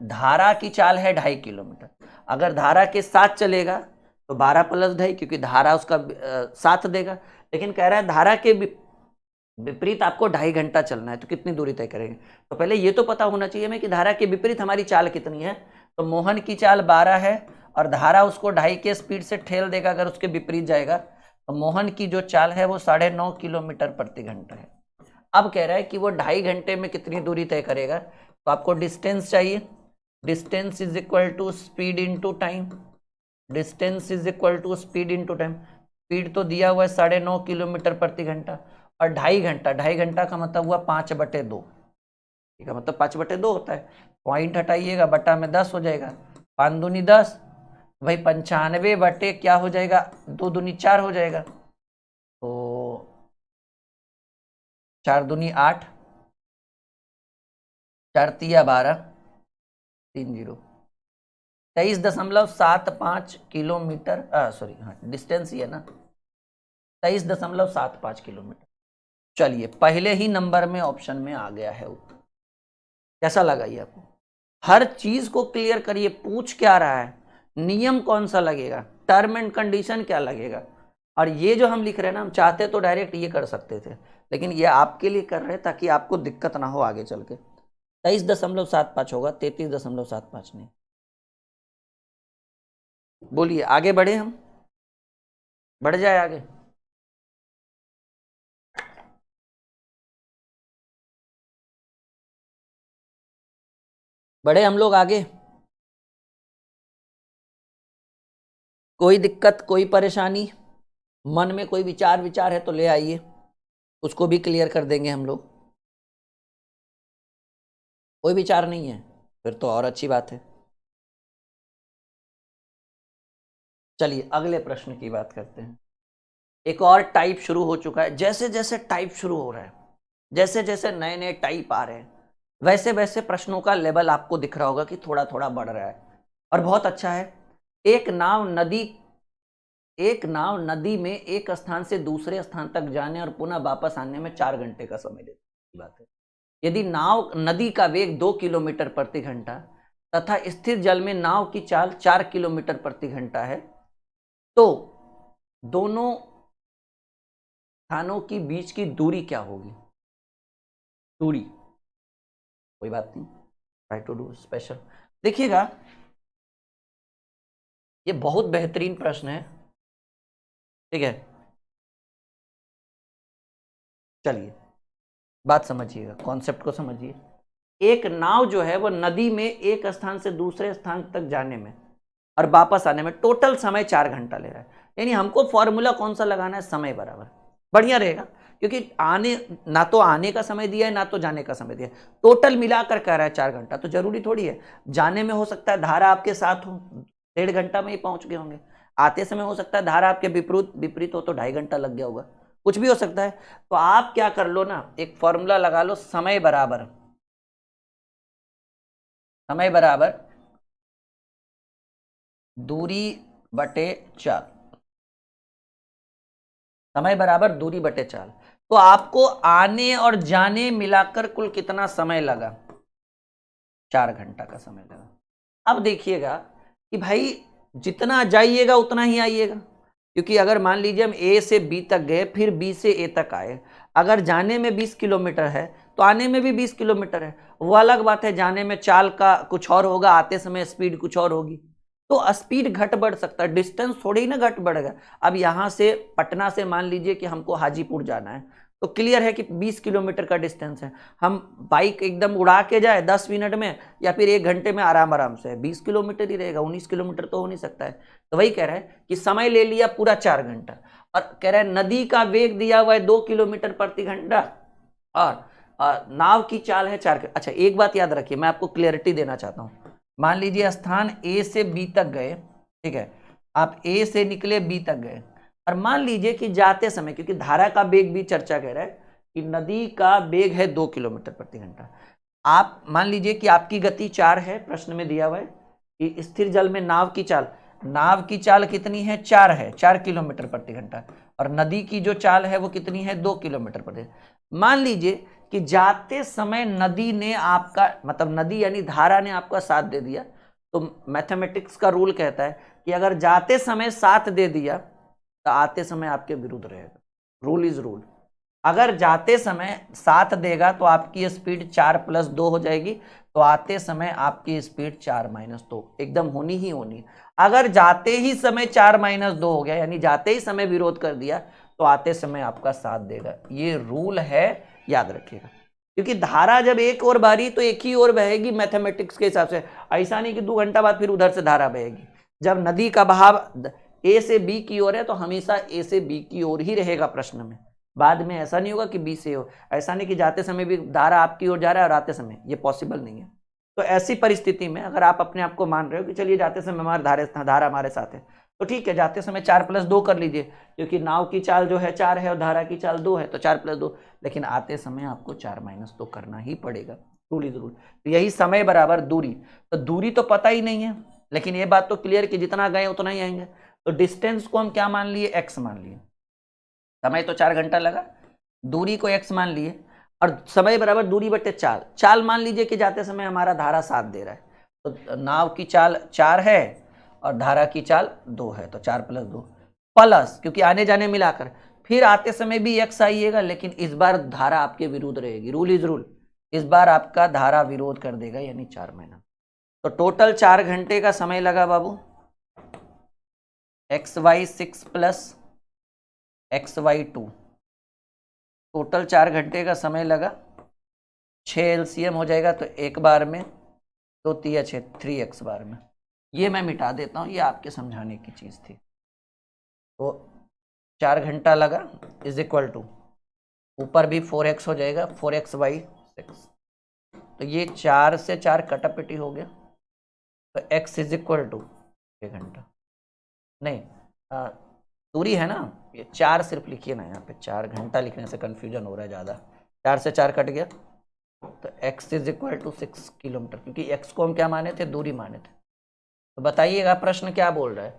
धारा की चाल है 2.5 किलोमीटर। अगर धारा के साथ चलेगा तो 12 + 2.5, क्योंकि धारा उसका साथ देगा, लेकिन कह रहा है धारा के विपरीत आपको 2.5 घंटा चलना है, तो कितनी दूरी तय करेंगे। तो पहले ये तो पता होना चाहिए हमें कि धारा के विपरीत हमारी चाल कितनी है। तो मोहन की चाल 12 है और धारा उसको 2.5 के स्पीड से ठेल देगा, अगर उसके विपरीत जाएगा तो मोहन की जो चाल है वो 9.5 किलोमीटर प्रति घंटा है। अब कह रहा है कि वो 2.5 घंटे में कितनी दूरी तय करेगा, तो आपको डिस्टेंस चाहिए, distance is equal to speed into time, distance is equal to speed into time. Speed तो दिया हुआ है 9.5 किलोमीटर प्रति घंटा, और 2.5 घंटा का मतलब हुआ 5/2, ठीक है, मतलब 5/2 होता है, पॉइंट हटाइएगा, बटा में 10 हो जाएगा, 5 दूनी 10, भाई 95 बटे क्या हो जाएगा, 2 दूनी 4 हो जाएगा, तो 4 दूनी 8, 4 तिया 12, 3 0, 23.75 किलोमीटर, सॉरी हाँ डिस्टेंस ही है ना, 23.75 किलोमीटर। चलिए पहले ही नंबर में ऑप्शन में आ गया है उत्तर। कैसा लगा ये आपको? हर चीज को क्लियर करिए, पूछ क्या रहा है, नियम कौन सा लगेगा, टर्म एंड कंडीशन क्या लगेगा। और ये जो हम लिख रहे हैं ना, हम चाहते तो डायरेक्ट ये कर सकते थे, लेकिन ये आपके लिए कर रहे हैं ताकि आपको दिक्कत ना हो आगे चल के। 23.75 होगा, 33.75 नहीं। बोलिए आगे बढ़े, हम बढ़ जाए आगे। बढ़े हम लोग आगे। कोई दिक्कत, कोई परेशानी, मन में कोई विचार है तो ले आइए, उसको भी क्लियर कर देंगे हम लोग। कोई विचार नहीं है फिर तो और अच्छी बात है। चलिए अगले प्रश्न की बात करते हैं। एक और टाइप शुरू हो चुका है। जैसे जैसे टाइप शुरू हो रहा है, जैसे जैसे नए नए टाइप आ रहे हैं, वैसे वैसे प्रश्नों का लेवल आपको दिख रहा होगा कि थोड़ा थोड़ा बढ़ रहा है, और बहुत अच्छा है। एक नाव नदी में एक स्थान से दूसरे स्थान तक जाने और पुनः वापस आने में 4 घंटे का समय लेती बात है। यदि नदी का वेग 2 किलोमीटर प्रति घंटा तथा स्थिर जल में नाव की चाल 4 किलोमीटर प्रति घंटा है, तो दोनों स्थानों की बीच की दूरी क्या होगी? दूरी कोई बात नहीं, ट्राई टू डू स्पेशल। देखिएगा ये बहुत बेहतरीन प्रश्न है, ठीक है। चलिए बात समझिएगा, कॉन्सेप्ट को समझिए। एक नाव जो है वो नदी में एक स्थान से दूसरे स्थान तक जाने में और वापस आने में टोटल समय 4 घंटा ले रहा है। यानी हमको फॉर्मूला कौन सा लगाना है? समय बराबर। बढ़िया रहेगा, क्योंकि ना तो आने का समय दिया है ना तो जाने का समय दिया है, टोटल मिलाकर कह रहा है 4 घंटा। तो जरूरी थोड़ी है जाने में हो सकता है धारा आपके साथ हो, 1.5 घंटा में ही पहुंच गए होंगे। आते समय हो सकता है धारा आपके विपरीत हो तो 2.5 घंटा लग गया होगा, कुछ भी हो सकता है। तो आप क्या कर लो ना, एक फॉर्मूला लगा लो, समय बराबर दूरी बटे चाल। समय बराबर दूरी बटे चाल। तो आपको आने और जाने मिलाकर कुल कितना समय लगा? 4 घंटा का समय लगा। अब देखिएगा कि भाई जितना जाइएगा उतना ही आइएगा, क्योंकि अगर मान लीजिए हम ए से बी तक गए फिर बी से ए तक आए, अगर जाने में 20 किलोमीटर है तो आने में भी 20 किलोमीटर है। वो अलग बात है, जाने में चाल का कुछ और होगा, आते समय स्पीड कुछ और होगी। तो स्पीड घट बढ़ सकता है, डिस्टेंस थोड़ी ही ना घट बढ़ेगा। अब यहाँ से पटना से मान लीजिए कि हमको हाजीपुर जाना है, तो क्लियर है कि 20 किलोमीटर का डिस्टेंस है। हम बाइक एकदम उड़ा के जाए 10 मिनट में या फिर 1 घंटे में आराम से 20 किलोमीटर ही रहेगा, 19 किलोमीटर तो हो नहीं सकता है। तो वही कह रहा है कि समय ले लिया पूरा 4 घंटा, और कह रहा है नदी का वेग दिया हुआ है 2 किलोमीटर प्रति घंटा, और नाव की चाल है 4। अच्छा एक बात याद रखिए, मैं आपको क्लियरिटी देना चाहता हूँ। मान लीजिए स्थान ए से बी तक गए, ठीक है, आप ए से निकले बी तक गए, और मान लीजिए कि जाते समय, क्योंकि धारा का वेग भी चर्चा कर रहा है कि नदी का वेग है 2 किलोमीटर प्रति घंटा, आप मान लीजिए कि आपकी गति 4 है, प्रश्न में दिया हुआ है कि स्थिर जल में नाव की चाल कितनी है? 4 है, 4 किलोमीटर प्रति घंटा, और नदी की जो चाल है वो कितनी है? 2 किलोमीटर प्रति। मान लीजिए कि जाते समय नदी ने आपका, मतलब नदी यानी धारा ने आपका साथ दे दिया, तो मैथमेटिक्स का रूल कहता है कि अगर जाते समय साथ दे दिया तो आते समय आपके विरुद्ध रहेगा। Rule is rule. अगर जाते समय साथ देगा तो आपकी स्पीड 4 + 2 हो जाएगी, तो आते समय आपकी स्पीड 4 - 2 एकदम होनी ही होनी। अगर जाते ही समय 4 - 2 हो गया, यानी जाते ही समय विरोध कर दिया, तो आते समय आपका साथ देगा। ये रूल है, याद रखिएगा। क्योंकि धारा जब एक ओर बह तो एक ही ओर बहेगी मैथमेटिक्स के हिसाब से, ऐसा नहीं कि 2 घंटा बाद फिर उधर से धारा बहेगी। जब नदी का बहाव ए से बी की ओर है तो हमेशा ए से बी की ओर ही रहेगा प्रश्न में। बाद में ऐसा नहीं होगा कि बी से हो, ऐसा नहीं कि जाते समय भी धारा आपकी ओर जा रहा है और आते समय, ये पॉसिबल नहीं है। तो ऐसी परिस्थिति में अगर आप अपने आप को मान रहे हो कि चलिए जाते समय हमारे धारा हमारे साथ है, तो ठीक है, जाते समय 4 + 2 कर लीजिए, क्योंकि नाव की चाल जो है 4 है और धारा की चाल 2 है, तो 4 + 2। लेकिन आते समय आपको 4 - 2 करना ही पड़ेगा, रूल इज रूल। तो यही समय बराबर दूरी। तो दूरी तो पता ही नहीं है, लेकिन ये बात तो क्लियर कि जितना गए उतना ही आएंगे। तो डिस्टेंस को हम क्या मान लिए, x मान लिए। समय तो 4 घंटा लगा, दूरी को x मान लिए, और समय बराबर दूरी बटे चाल। चाल मान लीजिए कि जाते समय हमारा धारा 7 दे रहा है, तो नाव की चाल 4 है और धारा की चाल 2 है, तो 4 + 2 प्लस, क्योंकि आने जाने मिलाकर, फिर आते समय भी x आइएगा, लेकिन इस बार धारा आपके विरुद्ध रहेगी। रूल इज रूल, इस बार आपका धारा विरोध कर देगा, यानी 4 महीना। तो टोटल 4 घंटे का समय लगा बाबू, XY6 + XY2, टोटल 4 घंटे का समय लगा। 6 LCM हो जाएगा, तो एक बार में 2 × 6 3x बार में। ये मैं मिटा देता हूँ, ये आपके समझाने की चीज़ थी। तो 4 घंटा लगा इज इक्वल टू, ऊपर भी 4x हो जाएगा, 4xy6। तो ये 4 से 4 कटापिटी हो गया, तो x इज इक्वल टू 6 घंटा। नहीं, दूरी है ना, ये 4 सिर्फ लिखिए ना, यहाँ पे 4 घंटा लिखने से कन्फ्यूजन हो रहा है ज़्यादा। 4 से 4 कट गया, तो x is equal to 6 kilometre, क्योंकि x को हम क्या माने थे, दूरी माने थे। तो बताइएगा प्रश्न क्या बोल रहा है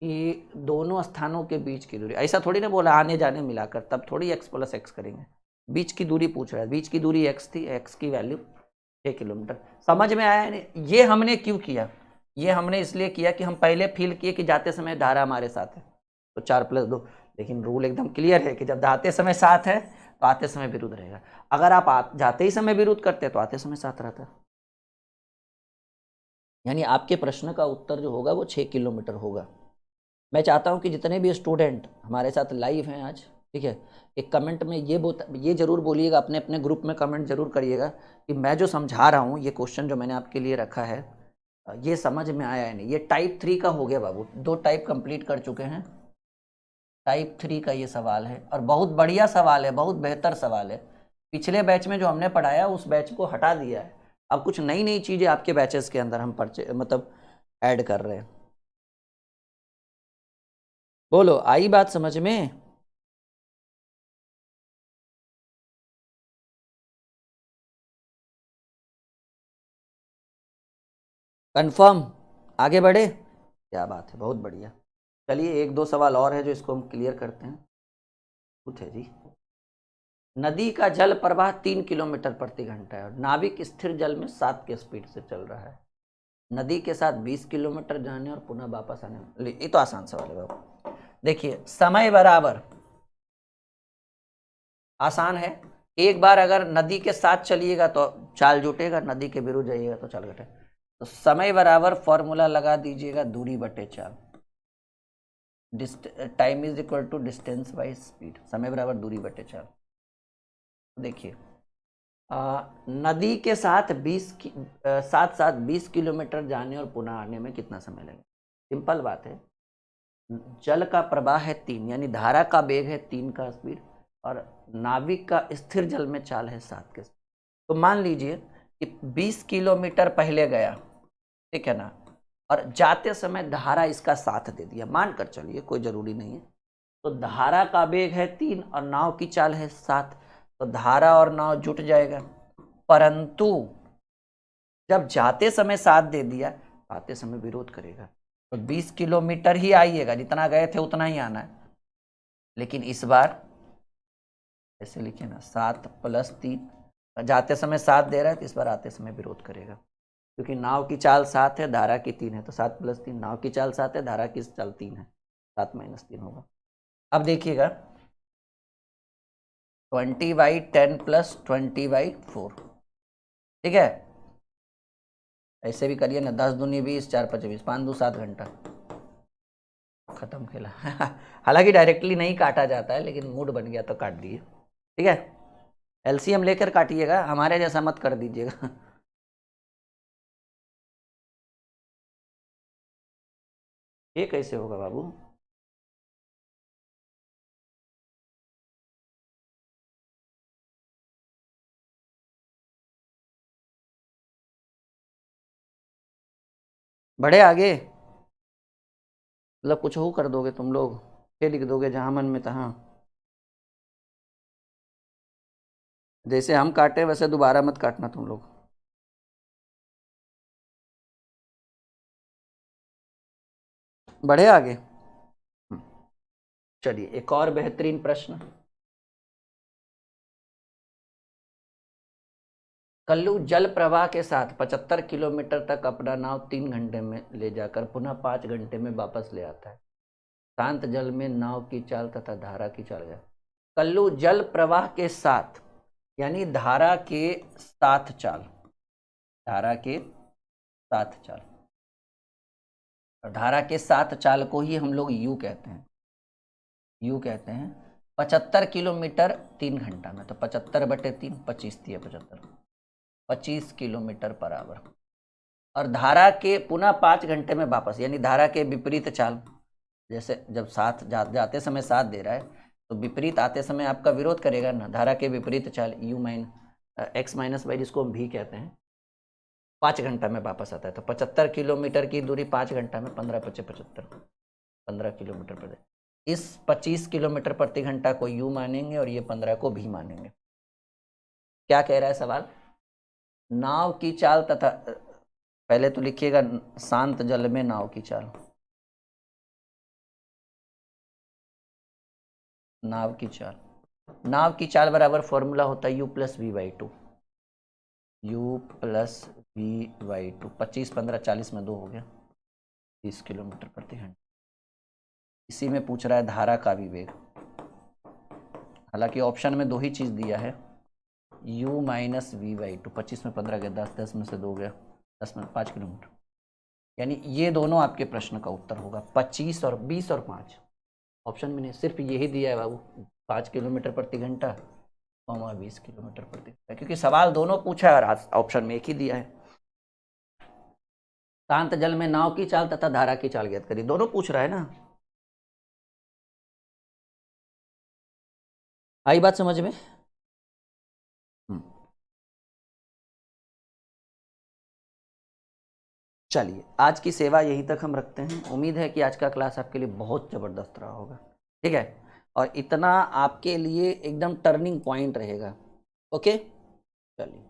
कि दोनों स्थानों के बीच की दूरी, ऐसा थोड़ी ना बोला आने जाने मिलाकर, तब थोड़ी x + x करेंगे। बीच की दूरी पूछ रहा है, बीच की दूरी x थी, x की वैल्यू 6 किलोमीटर। समझ में आया नहीं? ये हमने क्यों किया, ये हमने इसलिए किया कि हम पहले फील किए कि जाते समय धारा हमारे साथ है, तो 4 + 2। लेकिन रूल एकदम क्लियर है कि जब जाते समय साथ है तो आते समय विरुद्ध रहेगा। अगर आप जाते ही समय विरुद्ध करते तो आते समय साथ रहता। यानी आपके प्रश्न का उत्तर जो होगा वो 6 किलोमीटर होगा। मैं चाहता हूं कि जितने भी स्टूडेंट हमारे साथ लाइव हैं आज, ठीक है, एक कमेंट में ये जरूर बोलिएगा, अपने अपने ग्रुप में कमेंट जरूर करिएगा कि मैं जो समझा रहा हूँ, ये क्वेश्चन जो मैंने आपके लिए रखा है, ये समझ में आया है नहीं। ये टाइप 3 का हो गया बाबू, 2 टाइप कंप्लीट कर चुके हैं। टाइप 3 का ये सवाल है, और बहुत बढ़िया सवाल है, बहुत बेहतर सवाल है। पिछले बैच में जो हमने पढ़ाया उस बैच को हटा दिया है, अब कुछ नई नई चीज़ें आपके बैचेस के अंदर हम मतलब ऐड कर रहे हैं। बोलो, आई बात समझ में? कंफर्म? आगे बढ़े? क्या बात है, बहुत बढ़िया। चलिए 1-2 सवाल और है जो इसको हम क्लियर करते हैं। कुछ है जी, नदी का जल प्रवाह 3 किलोमीटर प्रति घंटा है और नाविक स्थिर जल में 7 के स्पीड से चल रहा है। नदी के साथ 20 किलोमीटर जाने और पुनः वापस आने। ये तो आसान सवाल है बाबू। देखिए, समय बराबर आसान है। एक बार अगर नदी के साथ चलिएगा तो चाल जुटेगा, नदी के विरुद्ध जाइएगा तो चाल घटेगा। तो समय बराबर फॉर्मूला लगा दीजिएगा, दूरी बटे चाल। Time is equal to distance by speed, समय बराबर दूरी बटे चाल। देखिए, नदी के साथ साथ साथ 20 किलोमीटर जाने और पुनः आने में कितना समय लगेगा? सिंपल बात है, जल का प्रवाह है 3, यानी धारा का वेग है 3 का स्पीड, और नाविक का स्थिर जल में चाल है 7 के स्पीड। तो मान लीजिए कि 20 किलोमीटर पहले गया, ठीक है ना, और जाते समय धारा इसका साथ दे दिया, मानकर चलिए, कोई जरूरी नहीं है। तो धारा का वेग है 3 और नाव की चाल है 7, तो धारा और नाव जुट जाएगा। परंतु जब जाते समय साथ दे दिया, आते समय विरोध करेगा, तो 20 किलोमीटर ही आइएगा, जितना गए थे उतना ही आना है। लेकिन इस बार ऐसे लिखिए ना, 7 + 3, जाते समय साथ दे रहा है तो इस बार आते समय विरोध करेगा, क्योंकि नाव की चाल 7 है, धारा की 3 है, तो 7 + 3, नाव की चाल 7 है, धारा की चाल 3 है, 7 - 3 होगा। अब देखिएगा, 20/10 + 20/4, ठीक है, ऐसे भी करिए ना, 10 दूनी 20, 4 × 5 = 20, 5 × 2 = 7 घंटा, खत्म खेला। हालांकि डायरेक्टली नहीं काटा जाता है, लेकिन मूड बन गया तो काट दिए, ठीक है। एलसीएम लेकर काटिएगा, हमारे जैसा मत कर दीजिएगा। ये कैसे होगा बाबू? बढ़े आगे, मतलब कुछ हो कर दोगे तुम लोग, ये लिख दोगे जहां मन में तहां। जैसे हम काटे वैसे दोबारा मत काटना तुम लोग। बढ़े आगे। चलिए एक और बेहतरीन प्रश्न। कल्लू जल प्रवाह के साथ 75 किलोमीटर तक अपना नाव 3 घंटे में ले जाकर पुनः 5 घंटे में वापस ले आता है। शांत जल में नाव की चाल तथा धारा की चाल है। कल्लू जल प्रवाह के साथ यानी धारा के साथ चाल, धारा के साथ चाल, धारा के साथ चाल को ही हम लोग यू कहते हैं, यू कहते हैं। 75 किलोमीटर 3 घंटा में, तो 75/3 25 दिया 75, 25 किलोमीटर पर आवर। और धारा के पुनः 5 घंटे में वापस, यानी धारा के विपरीत चाल। जैसे जब साथ जाते समय साथ दे रहा है तो विपरीत आते समय आपका विरोध करेगा ना। धारा के विपरीत चाल x माइनस वाई, जिसको हम भी कहते हैं, 5 घंटा में वापस आता है। तो 75 किलोमीटर की दूरी 5 घंटा में 15 किलोमीटर पर। इस 25 किलोमीटर प्रति घंटा को यू मानेंगे और ये 15 को भी मानेंगे। क्या कह रहा है सवाल? नाव की चाल तथा, पहले तो लिखिएगा शांत जल में नाव की चाल, नाव की चाल, नाव की चाल बराबर फॉर्मूला होता है u plus v/2, u plus v/2। 25 15 40 में 2 हो गया, 30 किलोमीटर प्रति घंटा। इसी में पूछ रहा है धारा का विवेग। हालांकि ऑप्शन में 2 ही चीज दिया है, u माइनस v/2। 25 में 15 गया 10, 10 में से 2 गया 10 में 5 किलोमीटर। यानी ये दोनों आपके प्रश्न का उत्तर होगा, 25 और 20 और 5। ऑप्शन में नहीं, सिर्फ यही दिया है बाबू, 5 किलोमीटर प्रति घंटा और 20 किलोमीटर प्रति घंटा, क्योंकि सवाल दोनों पूछा है और ऑप्शन में एक ही दिया है। शांत जल में नाव की चाल तथा धारा की चाल ज्ञात करिए, दोनों पूछ रहा है ना। आई बात समझ में? चलिए आज की सेवा यहीं तक हम रखते हैं। उम्मीद है कि आज का क्लास आपके लिए बहुत ज़बरदस्त रहा होगा, ठीक है, और इतना आपके लिए एकदम टर्निंग पॉइंट रहेगा। ओके, चलिए।